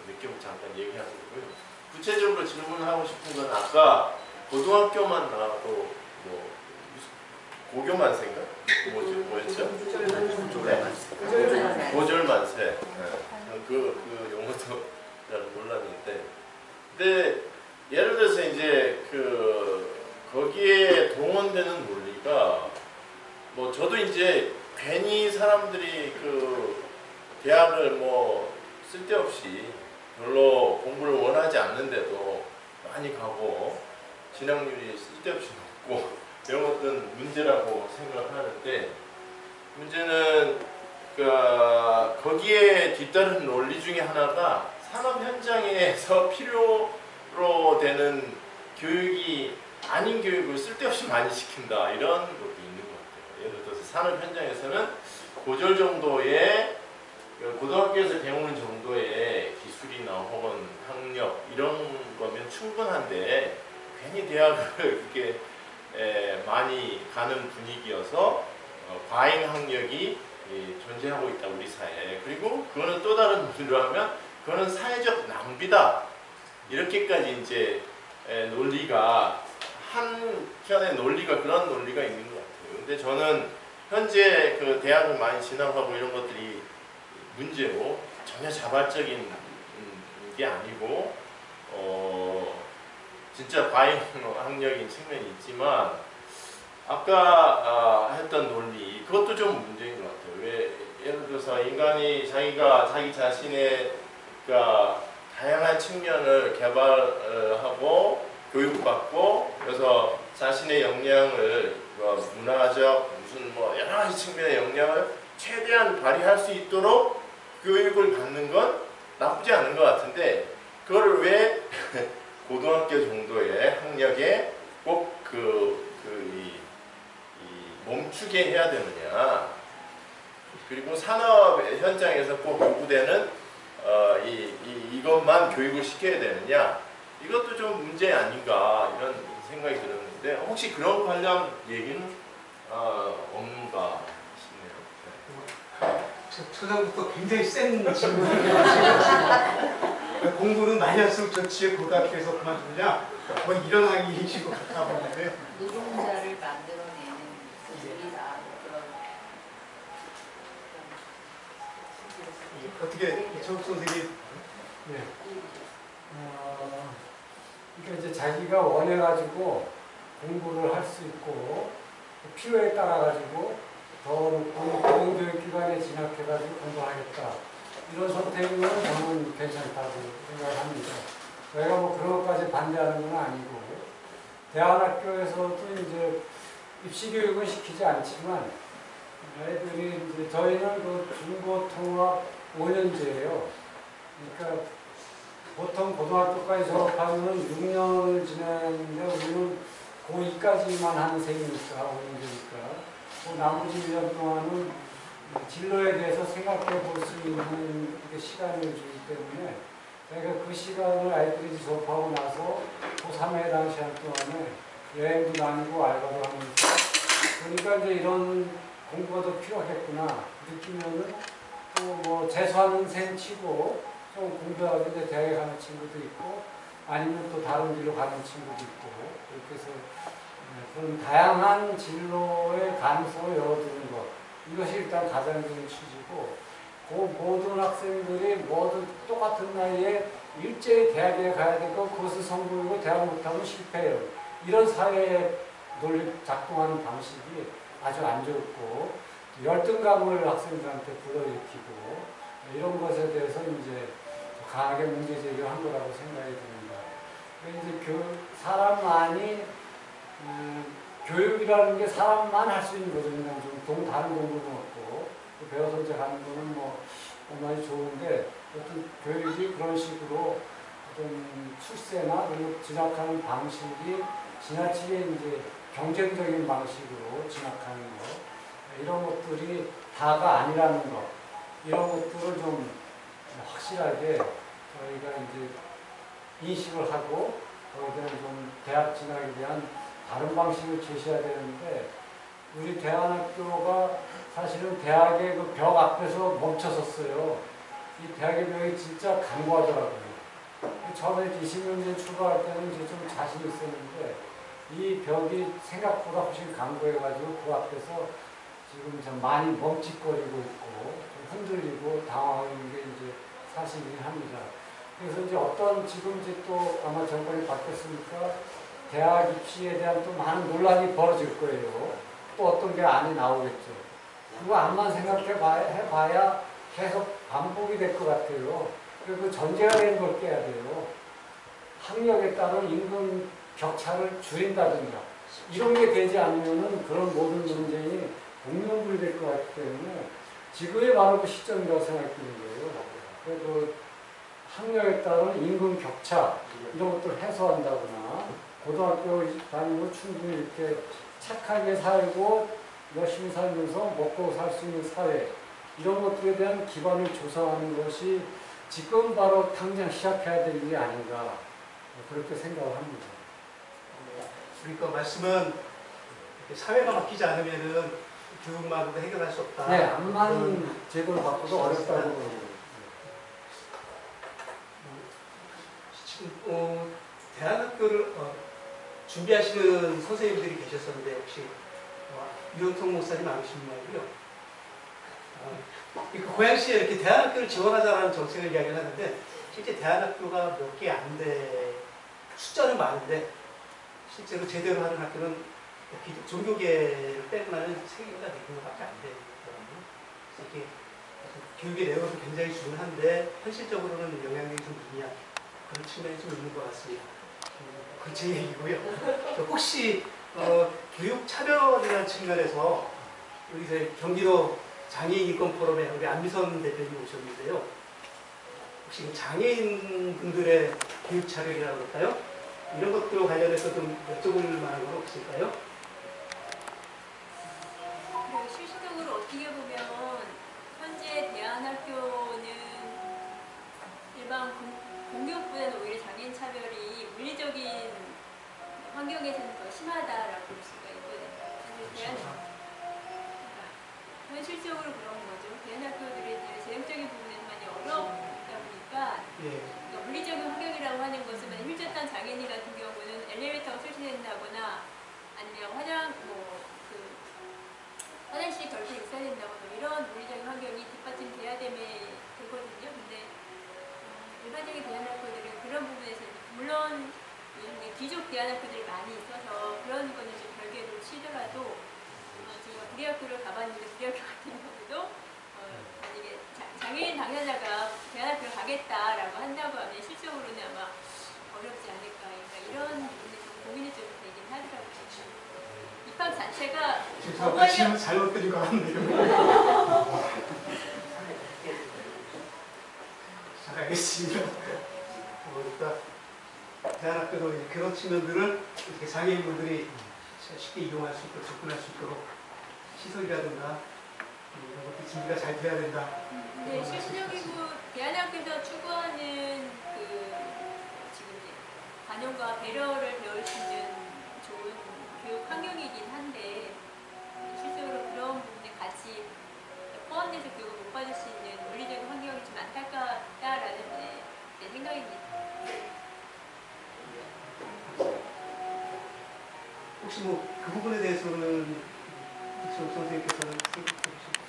느낌을 잠깐 얘기한 거고요. 구체적으로 질문하고 싶은 건 아까 고등학교만 나와도 뭐 고교만세인가? 뭐였죠? 고졸만세. 그 용어도 들어서 이제 거기에 동원되는 논리가 뭐 저도 이제 괜히 사람들이 대학을 뭐 쓸데없이 별로 공부를 원하지 않는데도 많이 가고 진학률이 쓸데없이 높고 이런 것들은 문제라고 생각하는데, 문제는 거기에 뒤따른 논리 중에 하나가 산업 현장에서 필요로 되는 교육이 아닌 교육을 쓸데없이 많이 시킨다, 이런 것도 있는 것 같아요. 예를 들어서 산업 현장에서는 고졸 정도의 고등학교에서 배우는 정도의 기술이나 혹은 학력 이런 거면 충분한데, 괜히 대학을 그렇게 많이 가는 분위기여서 과잉 학력이 존재하고 있다, 우리 사회에. 그리고 그거는 또 다른 논리로 하면 그거는 사회적 낭비다, 이렇게까지 이제 논리가, 한편의 논리가 그런 논리가 있는 것 같아요. 근데 저는 현재 대학을 많이 진학하고 이런 것들이 문제고 전혀 자발적인 게 아니고 진짜 과잉 학력인 측면이 있지만, 아까 했던 논리, 그것도 좀 문제인 것 같아요. 왜 예를 들어서 인간이 자기 자신의 다양한 측면을 개발하고 교육받고, 그래서 자신의 역량을 문화적 무슨 여러 가지 측면의 역량을 최대한 발휘할 수 있도록 교육을 받는 건 나쁘지 않은 것 같은데, 그거를 왜 고등학교 정도의 학력에 꼭 멈추게 해야 되느냐. 그리고 산업 현장에서 꼭 요구되는 이것만 교육을 시켜야 되느냐. 이것도 좀 문제 아닌가, 이런 생각이 들었는데, 혹시 그런 관련 얘기는 없는가 싶네요. 초장부터 굉장히 센 질문을 해주시고 공부는 많이 할수록 좋지, 고등학교에서 그만두냐, 뭐 이런 항의이시고 같아 보는데, 노동자를 만들어내는 일이다, 그런. 어떻게 이철욱 선생님? 네. 그러니까 이제 자기가 원해가지고 공부를 할 수 있고, 필요에 따라가지고 더 고등교육기관에 진학해가지고 공부하겠다, 이런 선택은 저는 괜찮다고 생각합니다. 저희가 뭐 그런 것까지 반대하는 건 아니고, 대안학교에서도 이제 입시교육은 시키지 않지만, 애들이 이제 저희는 중고통합 5년제예요. 그러니까 보통 고등학교까지 졸업하면 6년을 지내는데, 우리는 고2까지만 하는 셈이니까, 5년제니까. 그 나머지 1년 동안은 진로에 대해서 생각해 볼 수 있는 시간을 주기 때문에, 저희가 그 시간을 아이들이 졸업하고 나서 고3에 해당 시간 동안에 여행도 다니고 알바도 하면서, 그러니까 이제 이런 공부가 더 필요하겠구나 느끼면은, 또 뭐 재수하는 셈 치고 좀 공부하고 이제 대학에 가는 친구도 있고, 아니면 또 다른 길로 가는 친구도 있고, 그렇게 해서 그런 다양한 진로의 가능성을 열어두는 것, 이것이 일단 가장적인 취지고, 그 모든 학생들이 모두 똑같은 나이에 일제히 대학에 가야 되고, 그것을 성공이고 대학 못하면 실패해요. 이런 사회에 논리 작동하는 방식이 아주 안 좋고, 열등감을 학생들한테 불러일으키고, 이런 것에 대해서 이제 강하게 문제제기를 한 거라고 생각이 듭니다. 이제 사람만이 교육이라는 게 사람만 할 수 있는 거죠. 그냥 좀 다른 공부는 없고, 배워서 이제 가는 거는 뭐 많이 좋은데, 어떤 교육이 그런 식으로 어떤 출세나 그리고 진학하는 방식이 지나치게 이제 경쟁적인 방식으로 진학하는 것, 이런 것들이 다가 아니라는 것, 이런 것들을 좀 확실하게 저희가 이제 인식을 하고, 거기에 대한 좀 대학 진학에 대한 다른 방식을 제시해야 되는데, 우리 대안학교가 사실은 대학의 그 벽 앞에서 멈춰섰어요. 이 대학의 벽이 진짜 강고하더라고요. 처음에 20년 전 출발할 때는 이제 좀 자신이 있었는데, 이 벽이 생각보다 훨씬 강고해가지고 그 앞에서 지금 좀 많이 멈칫거리고 있고, 좀 흔들리고 당황하는 게 이제 사실이긴 합니다. 그래서 이제 어떤 지금 이제 또 아마 정권이 바뀌었으니까 대학 입시에 대한 또 많은 논란이 벌어질 거예요. 또 어떤 게 안이 나오겠죠. 그거 암만 해봐야 계속 반복이 될 것 같아요. 그리고 전제가 되는 걸 깨야 돼요. 학력에 따른 임금 격차를 줄인다든가 이런 게 되지 않으면은 그런 모든 문제이 공명불될 것 같기 때문에 지금이 바로 그 시점이라고 생각되는 거예요. 그래서 학력에 따른 임금 격차 이런 것들을 해소한다거나 고등학교 다니고 충분히 이렇게 착하게 살고 열심히 살면서 먹고 살 수 있는 사회 이런 것들에 대한 기반을 조성하는 것이 지금 바로 당장 시작해야 될 일이 아닌가 그렇게 생각을 합니다. 그러니까 말씀은 사회가 바뀌지 않으면은 교육만으로 해결할 수 없다. 네, 암만 제도를 바꿔도 어렵다고 그러고. 지금 대안학교를 준비하시는 선생님들이 계셨었는데 혹시 유영통 목사님 아니신 말고요. 고양시에 이렇게 대안학교를 지원하자라는 정책을 이야기를 하는데 실제 대안학교가 몇 개 안 돼. 숫자는 많은데 실제로 제대로 하는 학교는 종교계를 빼고 나면 3개가 4개밖에 안 되거든요. 그래서 이게 교육의 내용은 굉장히 중요한데 현실적으로는 영향력이 좀 있냐 그런 측면이 좀 있는 것 같습니다. 그 제 얘기고요. 혹시 교육 차별이라는 측면에서 우리 이제 경기도 장애인 인권 포럼에 우리 안미선 대표님 오셨는데요. 혹시 그 장애인 분들의 교육 차별이라고 할까요? 이런 것들과 관련해서 좀 여쭤볼 만한 건 없을까요? 실질적으로 어떻게 보면 현재 대안학교는 일반 공교육보다는 오히려 장애인 차별이 물리적인 환경에서는 더 심하다라고 볼 수가 있거든요. 그러니까 현실적으로 그런 거죠. 대안학교들이 재정적인 부분에서 많이 어렵다 보니까 그러니까 물리적인 환경이라고 하는 것은 만약 휠체어탄 장애인 같은 경우는 엘리베이터가 설치된다거나 아니면 화장실이 별도 있어야 된다거나 이런 물리적인 환경이 뒷받침돼야 되거든요. 근데 일반적인 대안학교들은 그런 부분에서 물론 귀족 대안학교들이 많이 있어서 그런 거는 좀 별개로 치더라도 제가 우리 학교를 가봤는데 우리 학교 같은 경우도 만약에 장애인 당사자가 대안학교를 가겠다라고 한다고 하면 실적으로는 아마 어렵지 않을까. 그러니까 이런 부분에 좀 고민이 좀 되긴 하더라고요. 입학 자체가 지금 잘못 드린 것 같네요. 잘 알겠습니다. 그러니까 대안학교도 그런 측면들을 이렇게 장애인분들이 쉽게 이용할 수 있도록 접근할 수 있도록 시설이라든가 이런 것도 준비가 잘 돼야 된다. 네, 실질적이고 대안학교에서 추구하는 지금 이제 관용과 배려를 배울 수 있는 좋은 교육 환경이긴 한데 실제로 그런 부분에 같이 포함돼서 교육을 못 받을 수 있는 물리적인 환경이 좀 안타깝다라는 제 생각입니다. 혹시 그 부분에 대해서는 이철 선생님께서는 생각해 주시죠?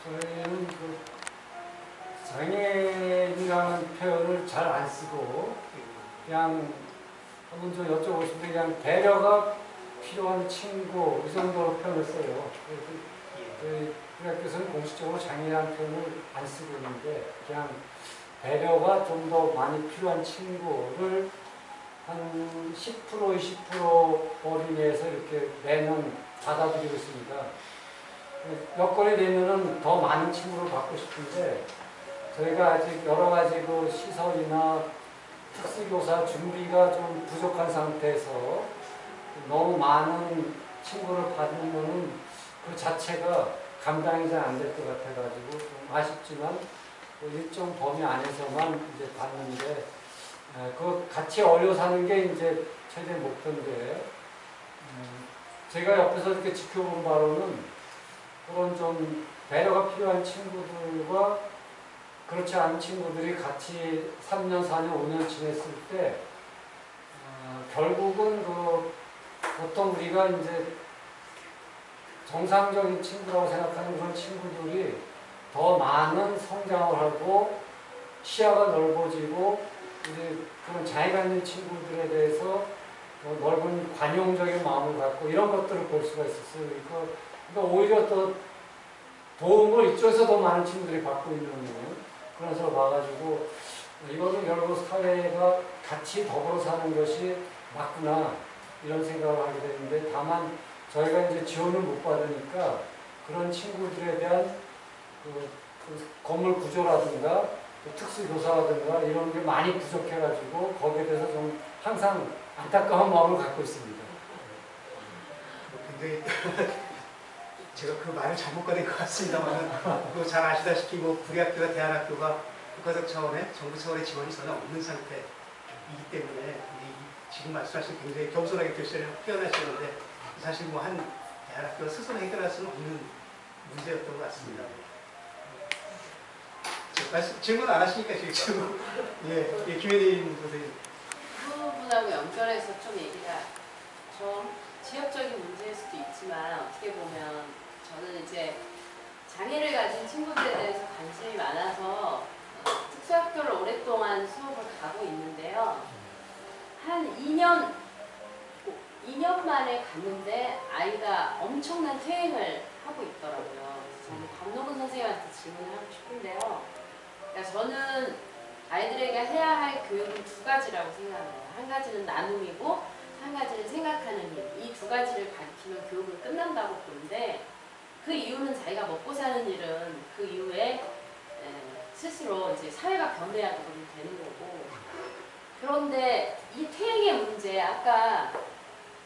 저희는 장애인이라는 표현을 잘 안 쓰고 그냥 한번 좀 여쭤보고 싶은데 그냥 배려가 필요한 친구 이 정도로 표현을 써요. 저희 학교에서는 공식적으로 장애인이라는 표현을 안 쓰고 있는데 그냥 배려가 좀 더 많이 필요한 친구를 한 10%, 20% 어린이에서 이렇게 매년 받아들이고 있습니다. 여건이 되면은 더 많은 친구를 받고 싶은데 저희가 아직 여러 가지 시설이나 특수교사 준비가 좀 부족한 상태에서 너무 많은 친구를 받으면은 그 자체가 감당이 잘 안 될 것 같아가지고 좀 아쉽지만 일정 범위 안에서만 이제 받는데 그 같이 어울려 사는 게 이제 최대 목표인데 제가 옆에서 이렇게 지켜본 바로는 그런 좀 배려가 필요한 친구들과 그렇지 않은 친구들이 같이 3년, 4년, 5년 지냈을 때 결국은 보통 우리가 이제 정상적인 친구라고 생각하는 그런 친구들이 더 많은 성장을 하고 시야가 넓어지고 이제 그런 장애가 있는 친구들에 대해서 넓은 관용적인 마음을 갖고 이런 것들을 볼 수가 있었어요. 그러니까 오히려 더 도움을 이쪽에서 더 많은 친구들이 받고 있는 그런 것을 봐가지고 이거는 결국 사회가 같이 더불어 사는 것이 맞구나 이런 생각을 하게 되는데 다만 저희가 이제 지원을 못 받으니까 그런 친구들에 대한 그 건물 구조라든가 특수교사라든가 이런 게 많이 부족해가지고 거기에 대해서 좀 항상 안타까운 마음을 갖고 있습니다. 굉장히 제가 그 말을 잘못 꺼낸 것 같습니다만 잘 아시다시피 뭐 구리학교와 대안학교가 국가적 차원의 정부 차원의 지원이 전혀 없는 상태이기 때문에 지금 말씀하신 굉장히 겸손하게 교실을 표현하시는데 사실 뭐 한 대안학교가 스스로 해결할 수는 없는 문제였던 것 같습니다. 질문 안 하시니까 지금 예, 김혜린 선생님. 그 부분하고 연결해서 좀 얘기가 좀 지역적인 문제일 수도 있지만 어떻게 보면 저는 이제 장애를 가진 친구들에 대해서 관심이 많아서 특수학교를 오랫동안 수업을 가고 있는데요. 한 2년 만에 갔는데 아이가 엄청난 퇴행을 하고 있더라고요. 그래서 저는 박노근 선생님한테 질문을 하고 싶은데요. 그러니까 저는 아이들에게 해야 할 교육은 두 가지라고 생각해요. 한 가지는 나눔이고 한 가지는 생각하는 힘. 이 두 가지를 가르치면 교육은 끝난다고 보는데 그 이유는 자기가 먹고 사는 일은 그 이후에 스스로 이제 사회가 변해야 되는 거고 그런데 이 퇴행의 문제 아까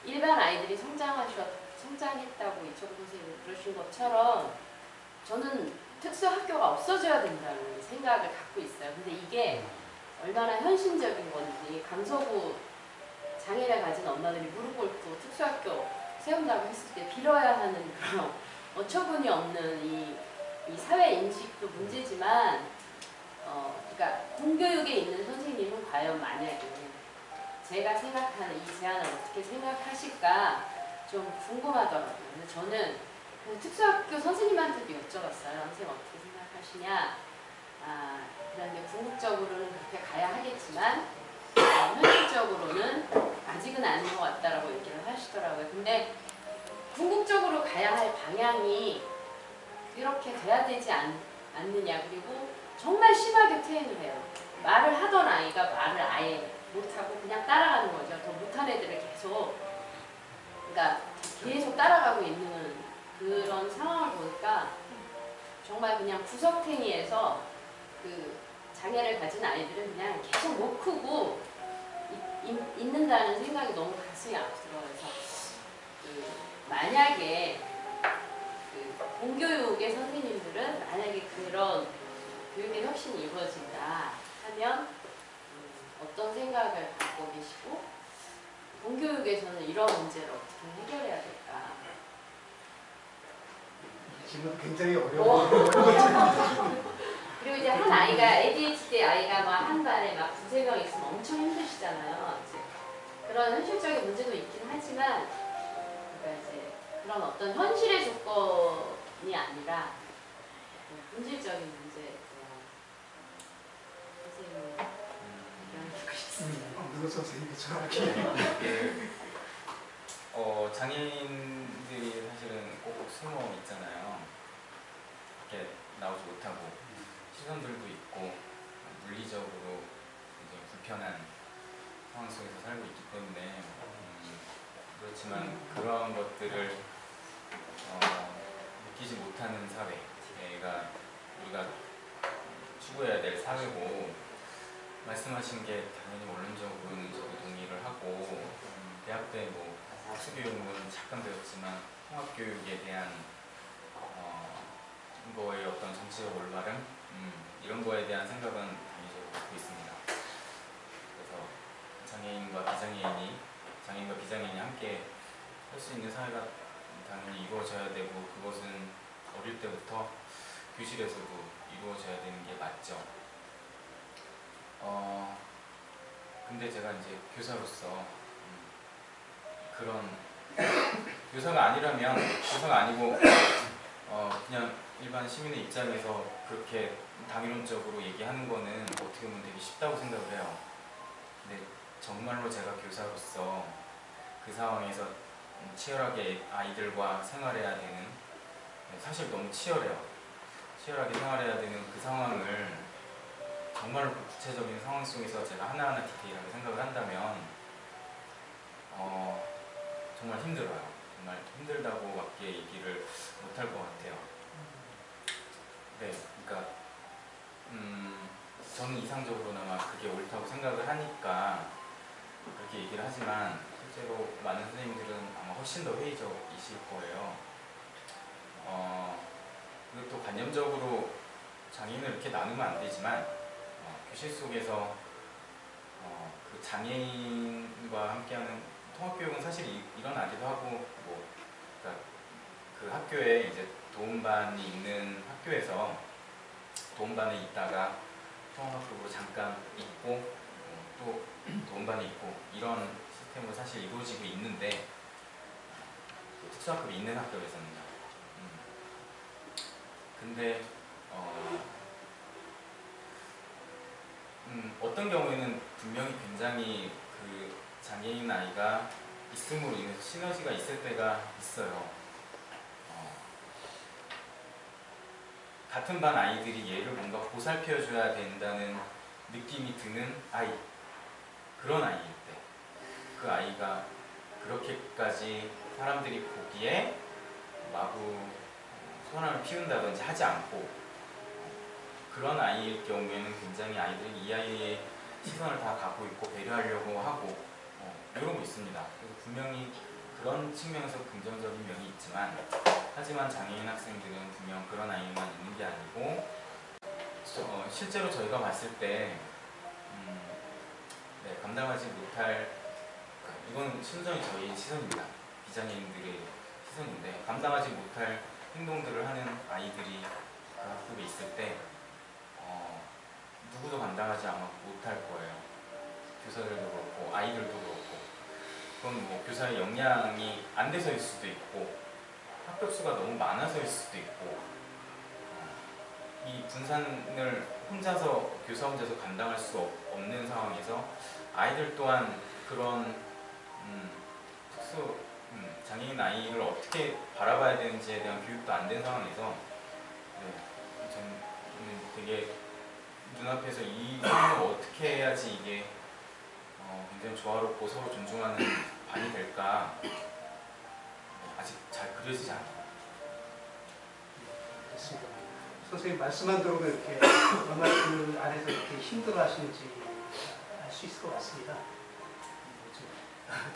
일반 아이들이 성장했다고 이철우 선생님이 그러신 것처럼 저는 특수학교가 없어져야 된다는 생각을 갖고 있어요. 근데 이게 얼마나 현실적인 건지 강서구 장애를 가진 엄마들이 무릎 꿇고 특수학교 세운다고 했을 때 빌어야 하는 그런 어처구니 없는 이 사회 인식도 문제지만 그러니까 공교육에 있는 선생님은 과연 만약에 제가 생각하는 이 제안을 어떻게 생각하실까 좀 궁금하더라고요. 근데 저는 그 특수학교 선생님한테도 여쭤봤어요. 선생님 어떻게 생각하시냐. 그런데 궁극적으로는 그렇게 가야 하겠지만 현실적으로는 아직은 아닌 것 같다라고 얘기를 하시더라고요. 근데 궁극적으로 가야 할 방향이 그렇게 돼야 되지 않느냐. 그리고 정말 심하게 퇴행을 해요. 말을 하던 아이가 말을 아예 못하고 그냥 따라가는 거죠. 더 못한 애들을 계속 따라가고 있는 그런 상황을 보니까 정말 그냥 구석탱이에서 그 장애를 가진 아이들은 그냥 계속 못 크고 있는다는 생각이 너무 가슴이 아프더라고요. 그래서 만약에 공교육의 선생님들은 만약에 그런 교육의 혁신이 이루어진다 하면 어떤 생각을 갖고 계시고 공교육에서는 이런 문제를 어떻게 해결해야 될까? 질문 굉장히 어려워. 그리고 이제 한 아이가 ADHD 아이가 막 한 반에 막 두세 명 있으면 엄청 힘드시잖아요. 이제 그런 현실적인 문제도 있긴 하지만 그러니까 이제 그런 어떤 현실의 조건이 아니라 본질적인 문제에 대한 선생님을 얘기하고 싶습니다. 누구 선생님이 장애인들이 사실은 꼭 숨어 있잖아요. 이렇게 나오지 못하고 시선들도 있고 물리적으로 이제 불편한 상황 속에서 살고 있기 때문에 그렇지만 그러한 것들을 느끼지 못하는 사회가 우리가 추구해야 될 사회고 말씀하신 게 당연히 원론적으로는 저도 동의를 하고 대학 때 뭐 특수교육은 잠깐 배웠지만 통합교육에 대한 거의 어떤 정치적 올바름 이런 거에 대한 생각은 당연히 갖고 있습니다. 그래서 장애인과 비장애인이 함께 할 수 있는 사회가 당연히 이루어져야 되고 그것은 어릴 때부터 교실에서도 이루어져야 되는 게 맞죠. 근데 제가 이제 교사로서 그런 교사가 아니고 그냥 일반 시민의 입장에서 그렇게 당위론적으로 얘기하는 거는 어떻게 보면 되게 쉽다고 생각을 해요. 근데 정말로 제가 교사로서 그 상황에서 치열하게 아이들과 생활해야 되는, 사실 너무 치열해요. 치열하게 생활해야 되는 그 상황을 정말로 그 구체적인 상황 속에서 제가 하나하나 디테일하게 생각을 한다면 정말 힘들어요. 정말 힘들다고밖에 얘기를 못할 것 같아요. 네, 그러니까 저는 이상적으로나마 그게 옳다고 생각을 하니까 그렇게 얘기를 하지만 실제로 많은 선생님들은 아마 훨씬 더 회의적이실 거예요. 그리고 또 관념적으로 장애인을 이렇게 나누면 안 되지만 교실 속에서 그 장애인과 함께하는 통합교육은 사실 일어나기도 하고, 그러니까 그 학교에 이제 도움반이 있는 학교에서 도움반에 있다가 통합학급으로 잠깐 있고 또 도움반이 있고 이런 시스템으로 사실 이루어지고 있는데, 특수학급이 있는 학교에서는요. 근데 어떤 경우에는 분명히 굉장히 그 장애인 아이가 있음으로 인해서 시너지가 있을 때가 있어요. 같은 반 아이들이 얘를 뭔가 보살펴줘야 된다는 느낌이 드는 아이, 그런 아이일 때, 그 아이가 그렇게까지 사람들이 보기에 마구 소란을 피운다든지 하지 않고, 그런 아이일 경우에는 굉장히 아이들이 이 아이의 시선을 다 갖고 있고 배려하려고 하고 이런 거 있습니다. 그래서 분명히 그런 측면에서 긍정적인 면이 있지만, 하지만 장애인 학생들은 분명 그런 아이만 있는 게 아니고, 실제로 저희가 봤을 때 감당하지 못할, 이건 순전히 저희 시선입니다. 비장애인들의 시선인데, 감당하지 못할 행동들을 하는 아이들이 그 학급에 있을 때 누구도 감당하지 못할 거예요. 교사들도 그렇고 아이들도 그렇고. 그건 뭐 교사의 역량이 안 돼서일 수도 있고, 학급 수가 너무 많아서일 수도 있고, 이 분산을 혼자서, 교사 혼자서 감당할 수 없는 상황에서 아이들 또한 그런 장애인 아이를 어떻게 바라봐야 되는지에 대한 교육도 안 된 상황에서 저는 되게 눈앞에서 이 상황을 어떻게 해야지 이게 굉장히 조화롭고 서로 존중하는 반이 될까, 아직 잘 그려지지 않아요. 됐습니다. 선생님 말씀만 들어도 이렇게 얼마나 그 안에서 이렇게 힘들어하시는지 알 수 있을 것 같습니다.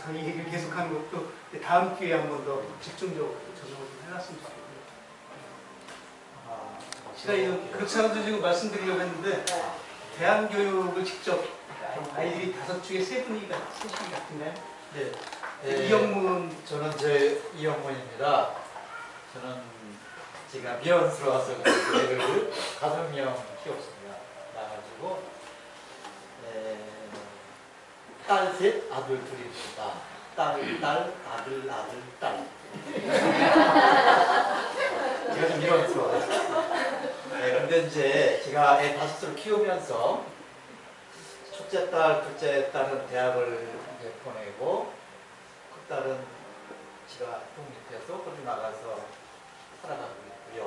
더 이 얘기를 계속하는 것도 다음 기회에 한 번 더 집중적으로 전형을 좀 해놨으면 좋겠고요. 제가 그렇지 않아도 지금 말씀드리려고 했는데, 대안교육을 직접 아이들이 5 중에 3분이 같은데. 네. 이영문. 저는 이영문입니다. 저는 제가 미련스러워서 애를 5명 키웠습니다. 나가지고 딸 셋, 아들 둘입니다. 딸, 아들, 딸. 제가 좀 미련스러워요. 근데 이제 제가 애 5을 키우면서 첫째 딸, 둘째 딸은 대학을 이제 보내고, 그 딸은 제가 독립해서 어디 나가서 살아가고 있고요.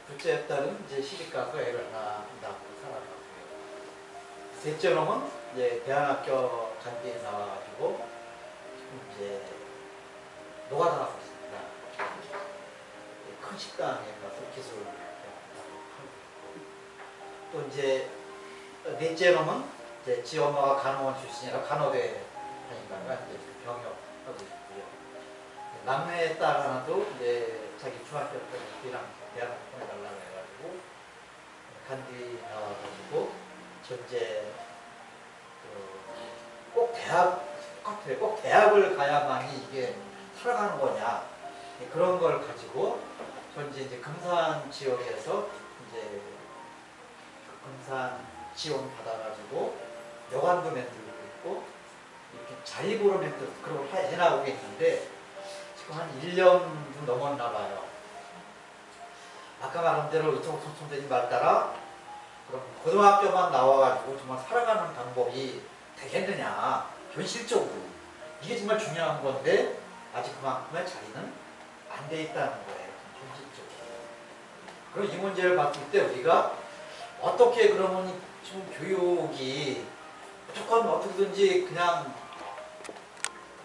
둘째 딸은 이제 시집 가서 애를 하나 낳고 살아가고요. 셋째 놈은 이제 대안학교 간디에 나와가지고 지금 이제 노가다 하고 있습니다. 큰 식당에 가서 기술 또 이제 넷째 놈은 이제 지 엄마가 간호원 출신이라 간호대 다니다가 이제 병역하고 있고요. 막내 딸 하나도 이제 자기 중학교 때 우리랑 대학을 보내달라고 해가지고 간디 나와가지고 전제 꼭 대학을 가야만이 이게 살아가는 거냐, 그런 걸 가지고 현재 이제 금산 지역에서 이제 금산 지원 받아가지고 여관도 만들고 있고 이렇게 자립으로 만들고 그런 걸 해나가고 있는데 지금 한 1년 좀 넘었나 봐요. 아까 말한 대로 이쪽 선생님 말 따라 그럼 고등학교만 나와가지고 정말 살아가는 방법이 되겠느냐 현실적으로 이게 정말 중요한 건데 아직 그만큼의 자리는 안 돼 있다는 거예요. 현실적으로. 그럼 이 문제를 봤을 때 우리가 어떻게 그러면 좀 교육이 무조건 어떻게든지 그냥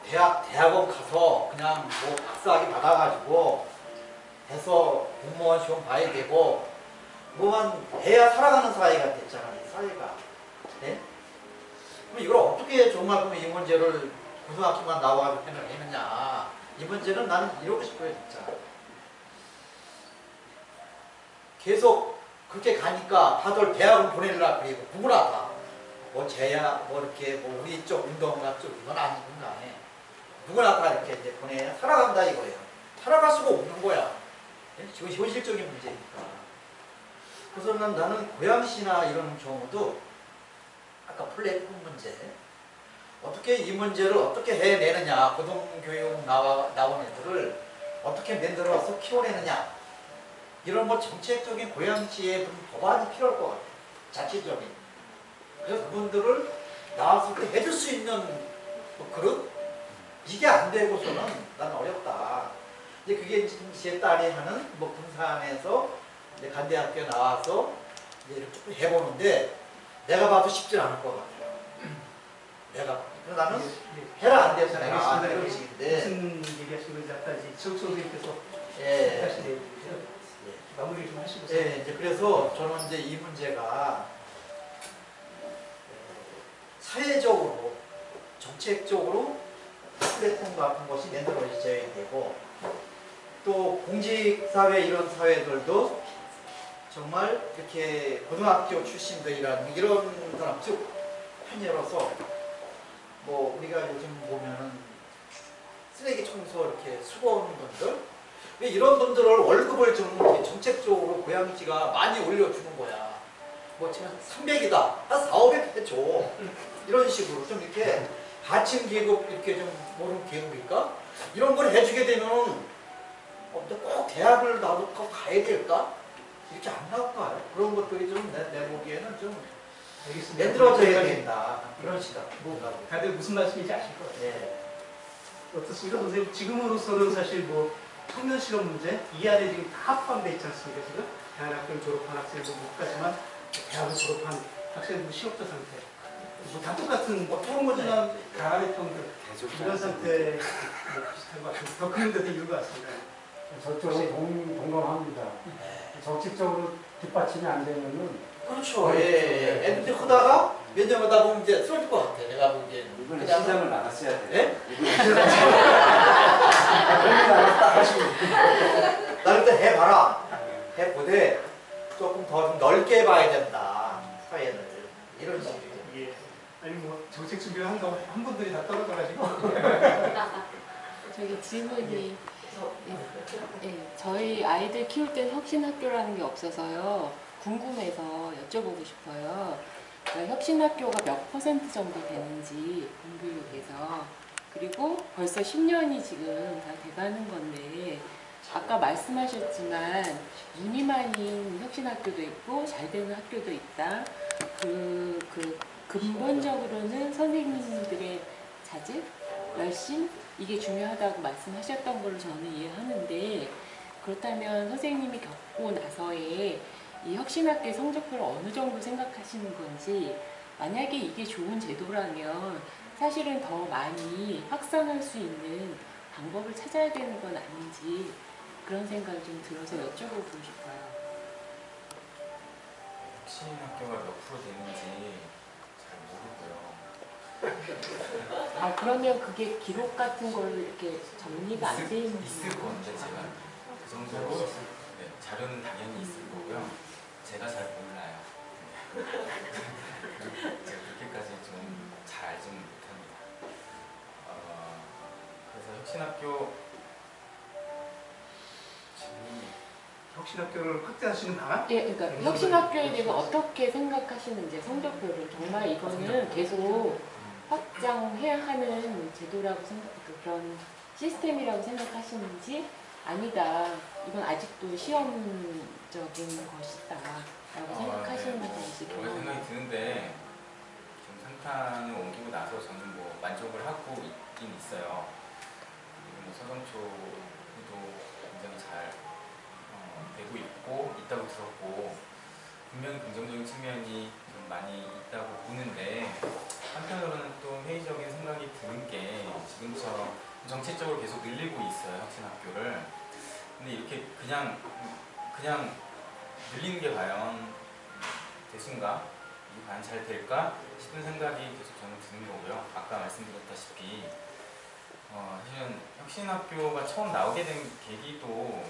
대학원 가서 그냥 뭐 박사학위 받아가지고 해서 공무원 시험 봐야 되고 뭐만 해야 살아가는 사회가 됐잖아요. 이 사회가. 네? 그럼 이걸 어떻게 정말 그럼 이 문제를 고등학교만 나와가지고 해내느냐. 이 문제는 나는 이러고 싶어요. 진짜. 계속 그렇게 가니까 다들 대학을 보내려고 그래요. 누구나 다. 뭐 쟤야 뭐 이렇게 뭐 우리 쪽 운동가 쪽 이건 아니군 간에 누구나 다 이렇게 이제 보내야 살아간다 이거예요. 살아갈 수가 없는 거야. 지금 현실적인 문제니까. 그래서 나는 고양시나 이런 경우도 아까 플랫폼 문제 어떻게 이 문제를 어떻게 해내느냐 고등교육 나온 애들을 어떻게 만들어서 키워내느냐 이런 뭐 정책적인 고양시의 법안이 필요할 것 같아요. 자체적인. 그래서 그분들을 나왔을 때 해줄 수 있는 뭐 그런 이게 안 되고서는 난 어렵다. 이제 그게 제 딸이 하는 뭐 군산에서 이제 간대학교에 나와서 이제 이렇게 해보는데 내가 봐도 쉽지 않을 것 같아요. 내가 그래서 나는 해라 안 돼서 내가 이런 식인데 무슨 얘기하신 건지 아까 이제 지석 선생님께서 예. 하신 얘기죠. 마무리 좀 하시고. 예, 이제 그래서 저는 이제 이 문제가 사회적으로 정책적으로 플랫폼 같은 것이 만들어져야 되고 또 공직사회 이런 사회들도 정말 이렇게 고등학교 출신들이라는 이런 사람 즉 편이라서 뭐 우리가 요즘 보면은 쓰레기 청소 이렇게 수고하는 분들 이런 분들을 월급을 좀 정책적으로 고양시가 많이 올려주는 거야. 뭐 지금 300이다. 한 4, 500 해줘. 이런 식으로 좀 이렇게 하층 계급 이렇게 좀 모르는 계급일까? 이런 걸 해주게 되면 꼭 대학을 나도 꼭 가야 될까? 이렇게 안 나올까요? 그런 것들이 좀 내 보기에는 좀 만들어져야 된다. 그런 시각. 다들 무슨 말씀인지 아실 거예요. 네. 어떻습니까, 선생님? 지금으로서는 사실 뭐 청년 실업 문제 이 안에 지금 다 포함되어 있지 않습니까? 지금 대학을 졸업한 학생도 못 가지만 대학을 졸업한 학생도 실업자 상태. 뭐 다 똑같은 뭐 토론거지나 가람의 평들 이런 상태 뭐 비슷한 것 같은데 더 큰 데도 이유가 같습니다. 저쪽은 동감합니다. 정책적으로 뒷받침이 안 되면은 그렇죠. 예. 애들 크다가 몇 년 하다 보면 이제 쓰러질 것 같아. 내가 보기에는. 이번에 시장을 나갔어야 돼. 예? 나를 때 해봐라. 해보되 조금 더 넓게 봐야 된다. 사회를. 이런 식으로. 예. 아니 뭐 정책 준비를 한다고 한 분들이 다 떨어져가지고. 저기 질문이 저희 아이들 키울 때 혁신학교라는 게 없어서요. 궁금해서 여쭤보고 싶어요. 그러니까 혁신학교가 몇 % 정도 되는지 공교육에서 그리고 벌써 10년이 지금 다 돼가는 건데 아까 말씀하셨지만 무늬만인 혁신학교도 있고 잘 되는 학교도 있다. 근본적으로는 선생님들의 자질, 열심 이게 중요하다고 말씀하셨던 걸로 저는 이해하는데 그렇다면 선생님이 겪고 나서의 이 혁신학교의 성적표를 어느 정도 생각하시는 건지 만약에 이게 좋은 제도라면 사실은 더 많이 확산할 수 있는 방법을 찾아야 되는 건 아닌지 그런 생각이 좀 들어서 여쭤보고 싶어요. 혁신학교가 몇 프로 되는지 잘 모르고요. 아 그러면 그게 기록 같은 걸로 이렇게 정리가 안 돼 있는 있을 건데 제가 그 정도로 네, 자료는 당연히 있을 거고요. 제가 잘 몰라요. 제가 그렇게까지 좀 잘 알지는 못합니다. 그래서 혁신학교 혁신학교를 확대하시는 방안? 예, 그러니까 혁신학교에 대해서 어떻게 생각하시는지 성적표를 정말 이거는 계속 확장해야 하는 제도라고 그런 시스템이라고 생각하시는지 아니다. 이건 아직도 시험적인 것이다라고 생각하시는 네, 분이시죠? 그런 생각이 드는데 좀 산탄을 옮기고 나서 저는 뭐 만족을 하고 있긴 있어요. 그리고 뭐 서정초도 굉장히 잘 되고 있다고 들었고 분명히 긍정적인 측면이 좀 많이 있다고 보는데 한편으로는 또 회의적인 생각이 드는 게 지금처럼 정책적으로 계속 늘리고 있어요, 혁신학교를. 근데 이렇게 그냥 늘리는 게 과연 대수인가? 이게 과연 잘 될까? 싶은 생각이 계속 저는 드는 거고요. 아까 말씀드렸다시피 사실은 혁신학교가 처음 나오게 된 계기도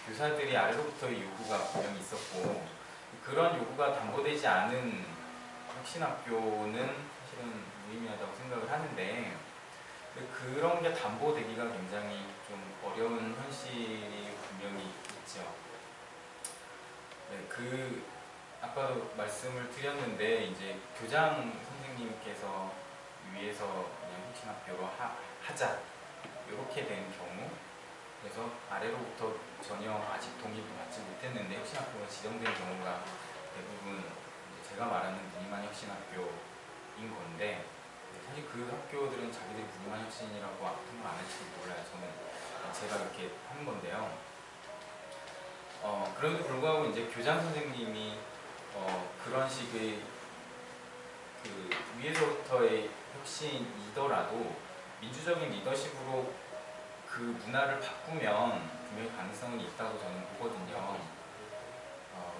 교사들이 아래로부터의 요구가 분명히 있었고 그런 요구가 담보되지 않은 혁신학교는 사실은 무의미하다고 생각을 하는데 그런 게 담보되기가 굉장히 좀 어려운 현실이 분명히 있죠. 네, 아까도 말씀을 드렸는데 이제 교장 선생님께서 위에서 그냥 혁신학교로 하자 이렇게 된 경우 그래서 아래로부터 전혀 아직 동의를 받지 못했는데 혁신학교가 지정된 경우가 대부분 제가 말하는 무늬만 혁신학교인 건데 사실 그 학교들은 자기들이 무늬만 혁신이라고 아무튼 안 할지도 몰라요. 저는 제가 이렇게 하는 건데요. 그럼에도 불구하고 이제 교장 선생님이 그런 식의 그 위에서부터의 혁신이더라도 민주적인 리더십으로 그 문화를 바꾸면 분명히 가능성이 있다고 저는 보거든요.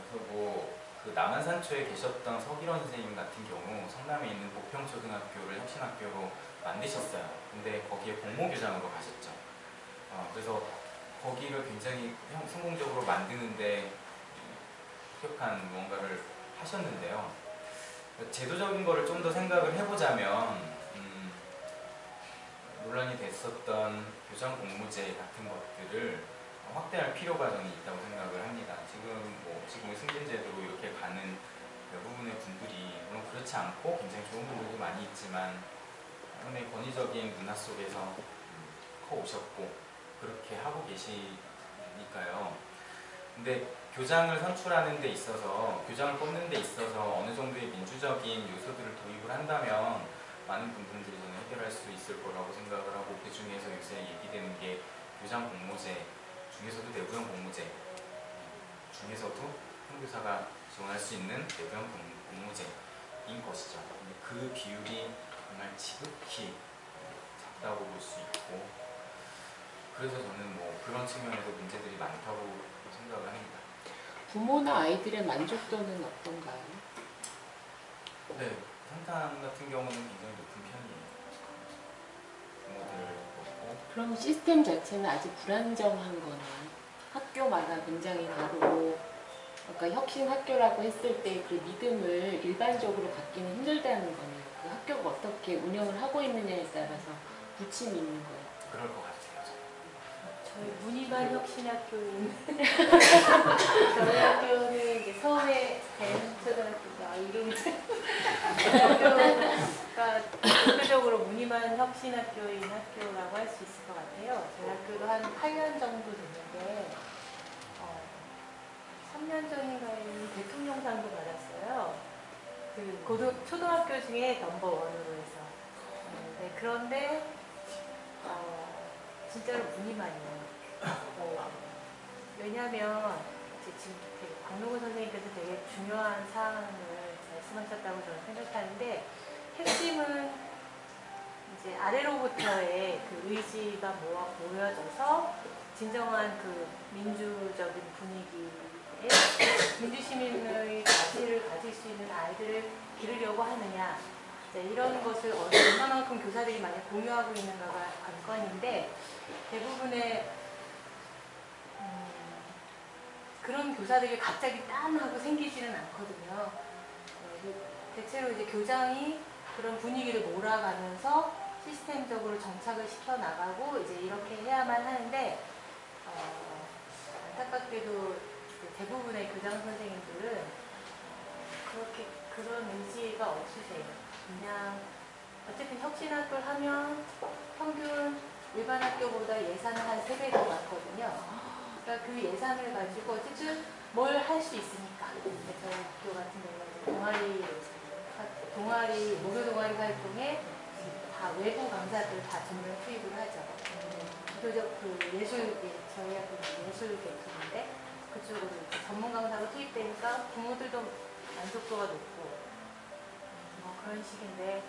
그래서 뭐 그 남한산초에 계셨던 서기론 선생님 같은 경우 성남에 있는 보평초등학교를 혁신학교로 만드셨어요. 근데 거기에 공모교장으로 가셨죠. 그래서 거기를 굉장히 성공적으로 만드는데 합격한 무언가를 하셨는데요. 제도적인 거를 좀 더 생각을 해보자면 논란이 됐었던 교장 공모제 같은 것들을 확대할 필요가 저는 있다고 생각을 합니다. 지금의 승진제도로 이렇게 가는 대부분의 분들이 물론 그렇지 않고 굉장히 좋은 분들도 많이 있지만 상당히 권위적인 문화 속에서 커오셨고 그렇게 하고 계시니까요. 근데 교장을 선출하는 데 있어서 교장을 뽑는 데 있어서 어느 정도의 민주적인 요소들을 도입을 한다면 많은 부분들이 저는 해결할 수 있을 거라고 생각을 하고 그 중에서 요새 얘기되는 게 교장 공모제 중에서도 내부형 공모제 중에서도 선교사가 지원할 수 있는 내부형 공모제인 것이죠. 근데 그 비율이 정말 지극히 작다고 볼 수 있고 그래서 저는 뭐 그런 측면에서 문제들이 많다고 생각을 합니다. 부모나 아이들의 만족도는 어떤가요? 네, 산탄 같은 경우는 굉장히 높은 편이에요. 부모들 그렇고. 그럼 시스템 자체는 아직 불안정한 거나 학교마다 굉장히 다르고 아까 혁신 학교라고 했을 때 그 믿음을 일반적으로 갖기는 힘들다는 거네요. 그 학교가 어떻게 운영을 하고 있느냐에 따라서 부침이 있는 거예요. 그럴 것 같아요. 저희 무늬반 혁신학교인 저희 학교는 이제 서울의 대초등학교가 이름이 학교가 대표적으로 무늬반 혁신학교인 학교라고 할 수 있을 것 같아요. 저희 학교도 한 8년 정도 됐는데 3년 전인가에 대통령상도 받았어요. 그 초등학교 중에 넘버원으로 해서. 네, 그런데 진짜로 무늬만이에요. 왜냐하면 지금 박노구 선생님께서 되게 중요한 사항을 말씀하셨다고 저는 생각하는데 핵심은 이제 아래로부터의 그 의지가 모여져서 진정한 그 민주적인 분위기에 민주시민의 가치를 가질 수 있는 아이들을 기르려고 하느냐 이런 것을 얼마만큼 교사들이 많이 공유하고 있는가가 관건인데 대부분의 그런 교사들이 갑자기 딴 하고 생기지는 않거든요. 대체로 이제 교장이 그런 분위기를 몰아가면서 시스템적으로 정착을 시켜나가고 이제 이렇게 해야만 하는데 안타깝게도 대부분의 교장 선생님들은 그렇게 그런 의지가 없으세요. 그냥 어쨌든 혁신학교를 하면 평균 일반 학교보다 예산은 한 3배 더 많거든요. 그러니까 그 예산을 가지고 어쨌든 뭘 할 수 있으니까. 저희 학교 같은 경우는 동아리, 목요 동아리 활동에 다 외부 강사들 다 전면 투입을 하죠. 비교적 그 예술, 저희 학교는 예술 계통인데 그쪽으로 전문 강사가 투입되니까 부모들도 만족도가 높고 뭐 그런 식인데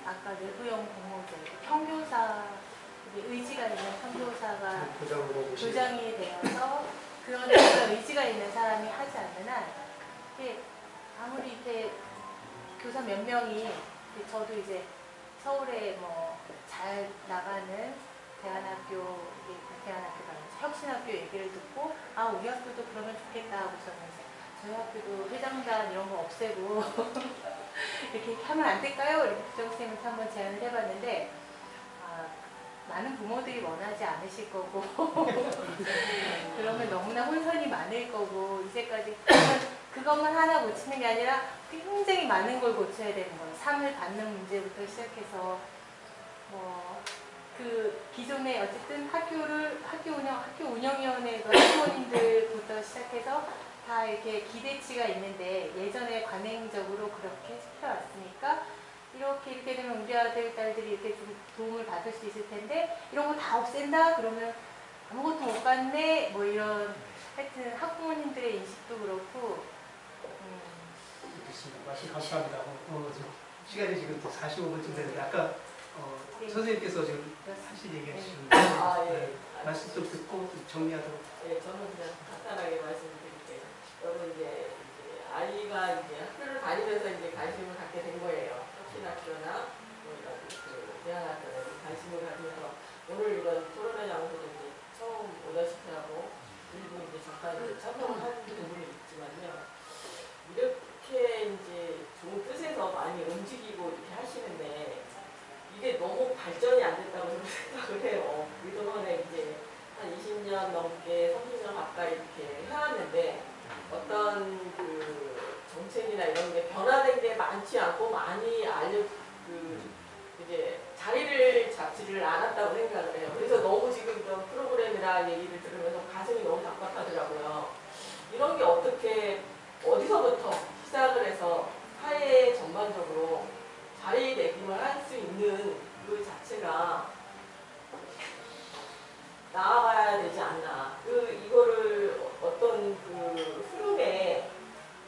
아까 내부형 공모제, 평교사 의지가 있는 평교사가 교장이 되어서 그런 의지가 있는 사람이 하지 않는 한 이게 아무리 이렇게 교사 몇 명이 저도 이제 서울에 뭐 잘 나가는 대안학교가 혁신학교 얘기를 듣고 아 우리 학교도 그러면 좋겠다 하고서는 저희 학교도 회장단 이런 거 없애고 이렇게 하면 안 될까요? 이렇게 부장선생님한테 한번 제안을 해봤는데 많은 부모들이 원하지 않으실 거고 그러면 너무나 혼선이 많을 거고 이제까지 그것만 하나 고치는 게 아니라 굉장히 많은 걸 고쳐야 되는 거예요. 상을 받는 문제부터 시작해서 뭐 그 기존에 어쨌든 학교 운영위원회가 학부모님들부터 시작해서 다 이렇게 기대치가 있는데 예전에 관행적으로 그렇게 시켜왔으니까 이렇게 되면 우리 아들, 딸들이 이렇게 좀 도움을 받을 수 있을 텐데 이런 거 다 없앤다? 그러면 아무것도 못 받네? 뭐 이런 하여튼 학부모님들의 인식도 그렇고 알겠습니다. 말씀 감사합니다. 시간이 지금 45분쯤 되는데 아까 네. 선생님께서 지금 사실 얘기해 주시는데 말씀 좀 듣고 정리하도록. 네, 저는 그냥 간단하게 말씀드릴게요. 여러분 이제 아이가 이제 학교를 다니면서 이제 관심을 갖게 된 거예요. 혁신학교나 뭐 이런 그 대안학교나 관심을 가지면서 오늘 이런 토론회 장소도 이제 처음 오다시피하고 일부 이제 잠깐 참여를 한 부분이 있지만요. 이렇게 이제 좋은 뜻에서 많이 움직이고 이렇게 하시는데 이게 너무 발전이 안 됐다고 저는 생각을 해요. 그동안에 이제 한 20년 넘게 30년 가까이 이렇게 해왔는데 어떤 그 정책이나 이런 게 변화된 게 많지 않고 많이 이제 자리를 잡지를 않았다고 생각을 해요. 그래서 너무 지금 이런 프로그램이나 얘기를 들으면서 가슴이 너무 답답하더라고요. 이런 게 어떻게 어디서부터 시작을 해서 사회 전반적으로 자리매김을 할 수 있는 그 자체가 나아가야 되지 않나. 이거를 어떤 그 흐름에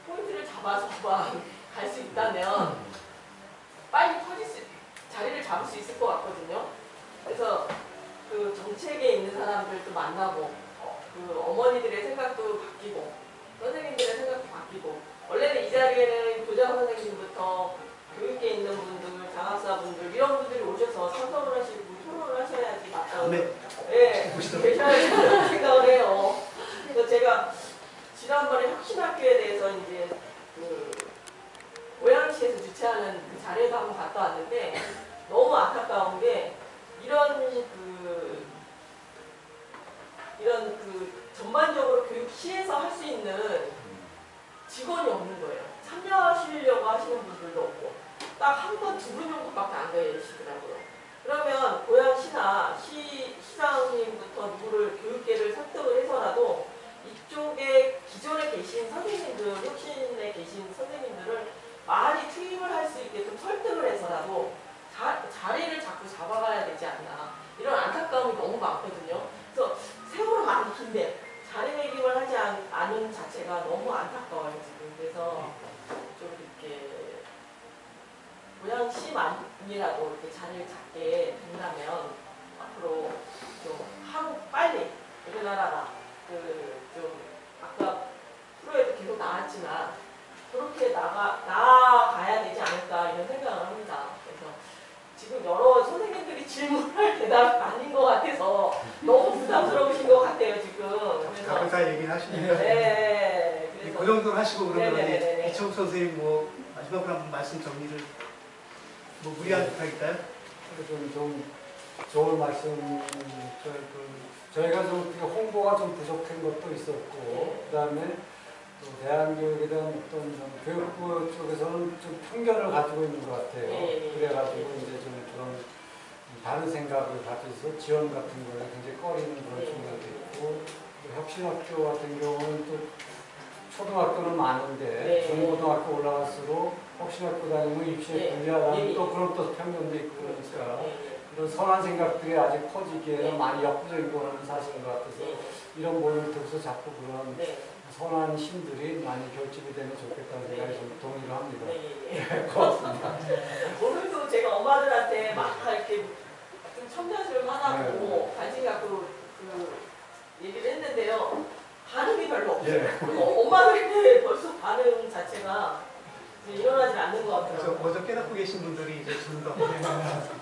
포인트를 잡아서만 갈 수 있다면 빨리 자리를 잡을 수 있을 것 같거든요. 그래서 그 정책에 있는 사람들도 만나고 그 어머니들의 생각도 바뀌고 선생님들의 생각도 바뀌고 원래는 이 자리에는 교장 선생님부터 교육계 있는 분들, 장학사분들 이런 분들이 오셔서 참석을 하시고 토론을 하셔야지 맞다고 계셔야 된다고 생각을 해요. 그래서 제가 지난번에 혁신학교에 대해서 이제 그 고양시에서 주최하는 그 자리에도 한번 갔다 왔는데 너무 안타까운 게 이런 전반적으로 교육시에서 할 수 있는 직원이 없는 거예요. 참여하시려고 하시는 분들도 없고 딱 한 분, 두 분 정도밖에 안 계시더라고요. 그러면 고양시나 시장님부터 누구를 교육계를 설득을 해서라도 이쪽에 기존에 계신 선생님들, 혁신에 계신 선생님들을 많이 투입을 할 수 있게끔 설득을 해서라도 자리를 자꾸 잡아가야 되지 않나. 이런 안타까움이 너무 많거든요. 그래서 세월은 많이 긴데 자리매김을 하지 않은 자체가 너무 안타까워요, 지금. 그래서 좀 이렇게 고양시만이라도 이렇게 자리를 잡게 된다면 앞으로 좀 빨리 우리나라가 좀 아까 프로에도 계속 나왔지만 그렇게 나아가야 되지 않을까 이런 생각을 합니다. 그래서 지금 여러 선생님들이 질문할 대답이 아닌 것 같아서 너무 부담스러우신 것 같아요, 지금. 그래서 강사 얘기는 하시네요. 네. 그래서 그 정도는 하시고 그러면 이청욱 선생님 뭐 마지막으로 한번 말씀 정리를 뭐 무리한 부탁일까요? 좀 좋은 말씀, 저희가 좀 홍보가 좀 부족한 것도 있었고, 그 다음에 또 대한교육이든 어떤 좀 교육부 쪽에서는 좀 편견을 가지고 있는 것 같아요. 그래가지고 이제 좀 그런 다른 생각을 가져서 지원 같은 거에 굉장히 꺼리는 그런 측면도 있고, 또 혁신학교 같은 경우는 또 초등학교는 많은데 중고등학교 올라갈수록 혁신학교 다니면 입시에 불리하다는 또 그런 또 편견도 있고 그러니까 이런 선한 생각들이 아직 퍼지기에는 많이 역부족인 거는 사실인 것 같아서 이런 부분을 통해서 자꾸 그런 선한 힘들이 많이 결집이 되면 좋겠다는 생각이 좀 동의를 합니다. 네, 고맙습니다. 오늘도 제가 엄마들한테 막 이렇게 좀 첨자수를 하라고 관심 갖고 그 얘기를 했는데요. 반응이 별로 없어요. 그리고 엄마들한테 벌써 반응 자체가 이제 일어나지 않는 것 같아요. 그래서 먼저 깨닫고 계신 분들이 이제 좀 더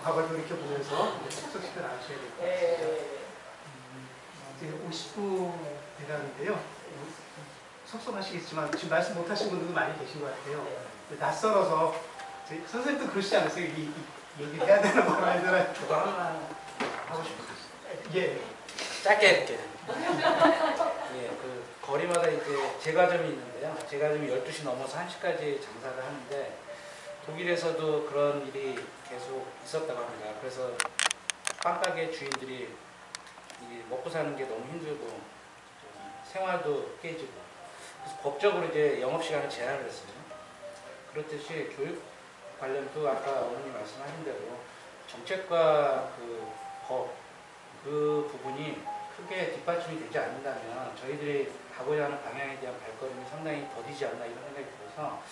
과거를 돌이켜보면서 속속시켜 나가셔야 될 것 같습니다. 이제 50분 돼가는데요. 속속하시겠지만 지금 말씀 못하신 분들도 많이 계신 것 같아요. 낯설어서 선생님도 그러시지 않으세요? 얘기를 해야 되는 거 말들은 저도 하나 하고 싶어요. 예. 짧게 할게요. 예, 그 거리마다 이제 제과점이 있는데요. 제과점이 12시 넘어서 1시까지 장사를 하는데 독일에서도 그런 일이 계속 있었다고 합니다. 그래서 빵가게 주인들이 먹고 사는 게 너무 힘들고 생활도 깨지고 그래서 법적으로 이제 영업시간을 제한을 했어요. 그렇듯이 교육 관련도 아까 어머니 말씀하신 대로 정책과 그 법, 그 부분이 크게 뒷받침이 되지 않는다면 저희들이 가고자 하는 방향에 대한 발걸음이 상당히 더디지 않나 이런 생각이 들어서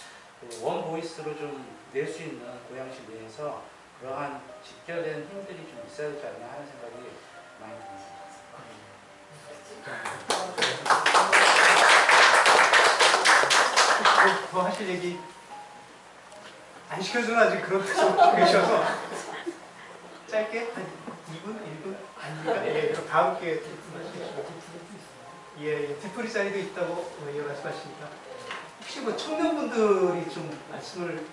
그 원 보이스로 좀 낼 수 있는 고양시 내에서 그러한 직결된 힘들이 좀 있어야 되지 않나 하는 생각이 많이 듭니다. 더 하실 얘기 안 시켜주는 아직 그런 분이 계셔서 짧게 한 2분, 1분 아닙니까? 예, 그럼 다음 기회에 예, 뒤풀이 자리도 있다고 말씀하시니까 혹시 뭐 청년분들이 좀 말씀을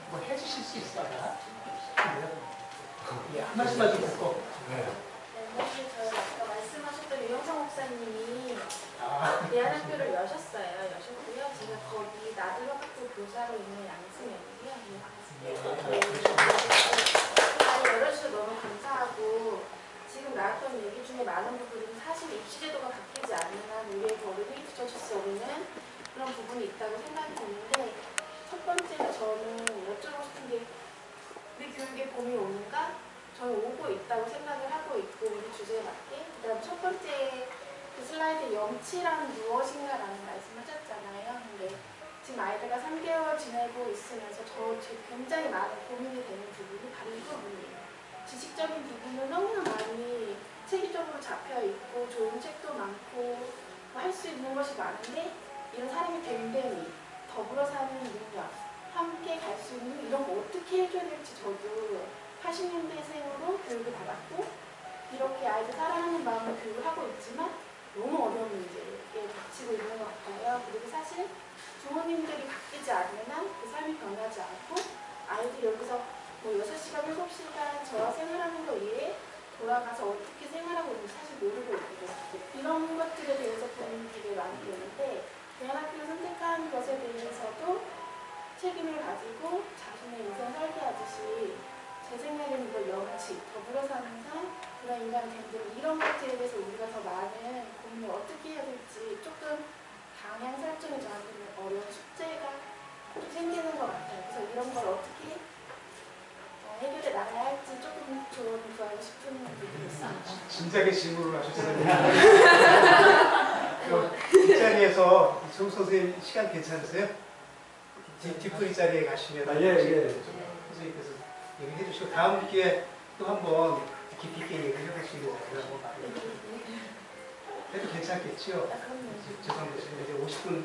뭐 해주실 수 있을까요? 예, 한 말씀만 좀 듣고. 사실 저희 아까 말씀하셨던 유영상 목사님이 대안학교를 여셨어요. 여셨고요. 제가 거기 나들학교 교사로 있는 양승현이고요. 많이 열어주셔서 너무 감사하고 지금 나왔던 얘기 중에 많은 부분은 사실 입시제도가 바뀌지 않는 한 우리의 머리를 붙여줄 수 없는 그런 부분이 있다고 생각이 드는데 첫 번째로 저는 여쭤보고 싶은 게 우리 교육의 봄이 오는가? 저는 오고 있다고 생각을 하고 있고 우리 주제에 맞게 그다음 첫 번째 그 슬라이드 염치란 무엇인가라는 말씀하셨잖아요. 근데 지금 아이들과 3개월 지내고 있으면서 제 굉장히 많은 고민이 되는 부분이 바로 이 부분이에요. 지식적인 부분은 너무나 많이 체계적으로 잡혀있고 좋은 책도 많고 할 수 있는 것이 많은데 이런 사람이 댕댕이, 더불어 사는 능력, 함께 갈 수 있는 이런 거 어떻게 해줘야 될지 저도 80년대생으로 교육을 받았고 이렇게 아이들 사랑하는 마음으로 교육을 하고 있지만 너무 어려운 문제에 닥치고 있는 것 같아요. 그리고 사실 부모님들이 바뀌지 않는 한 그 삶이 변하지 않고 아이들이 여기서 뭐 6시간, 7시간 저와 생활하는 거 이외에 돌아가서 어떻게 생활하고 있는지 사실 모르고 있거든요. 이런 것들에 대해서 고민이 되게 많이 되는데 대안학교를 선택한 것에 대해서도 책임을 가지고 자신의 인생 설계하듯이 제 생각에는 이걸 염치, 더불어 사는 삶, 그런 인간관계 이런 것들에 대해서 우리가 더 많은 고민을 어떻게 해야 될지 조금 방향 설정이 저한테는 어려운 숙제가 생기는 것 같아요. 그래서 이런 걸 어떻게 해결해 나가야 할지 조금 조언을 구하고 싶은 부분이 있습니다. 진작에 질문을 하셨어요. 이 자리에서 송 선생님 시간 괜찮으세요? 뒷풀이 자리에 가시면 선생님께서 얘기해 주시고 다음 기회에 또 한번 깊이 있게 얘기를 해볼 수 있는 자리를 한번 마련해주세요. 해도 괜찮겠지요? 죄송합니다. 지금 이제 50분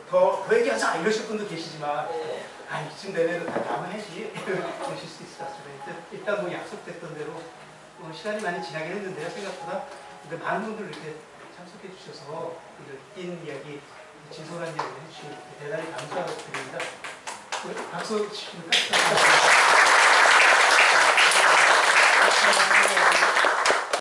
더 얘기하자 이러실 분도 계시지만 이쯤 되면 다 남아야지 그러실 수 있을 것 같습니다. 일단 뭐 약속됐던 대로 시간이 많이 지나긴 했는데요. 생각보다 근데 많은 분들 이렇게 참석해 주셔서 긴 이야기, 진솔한 이야기를 해주시면 대단히 감사드립니다. 박수 주십니까?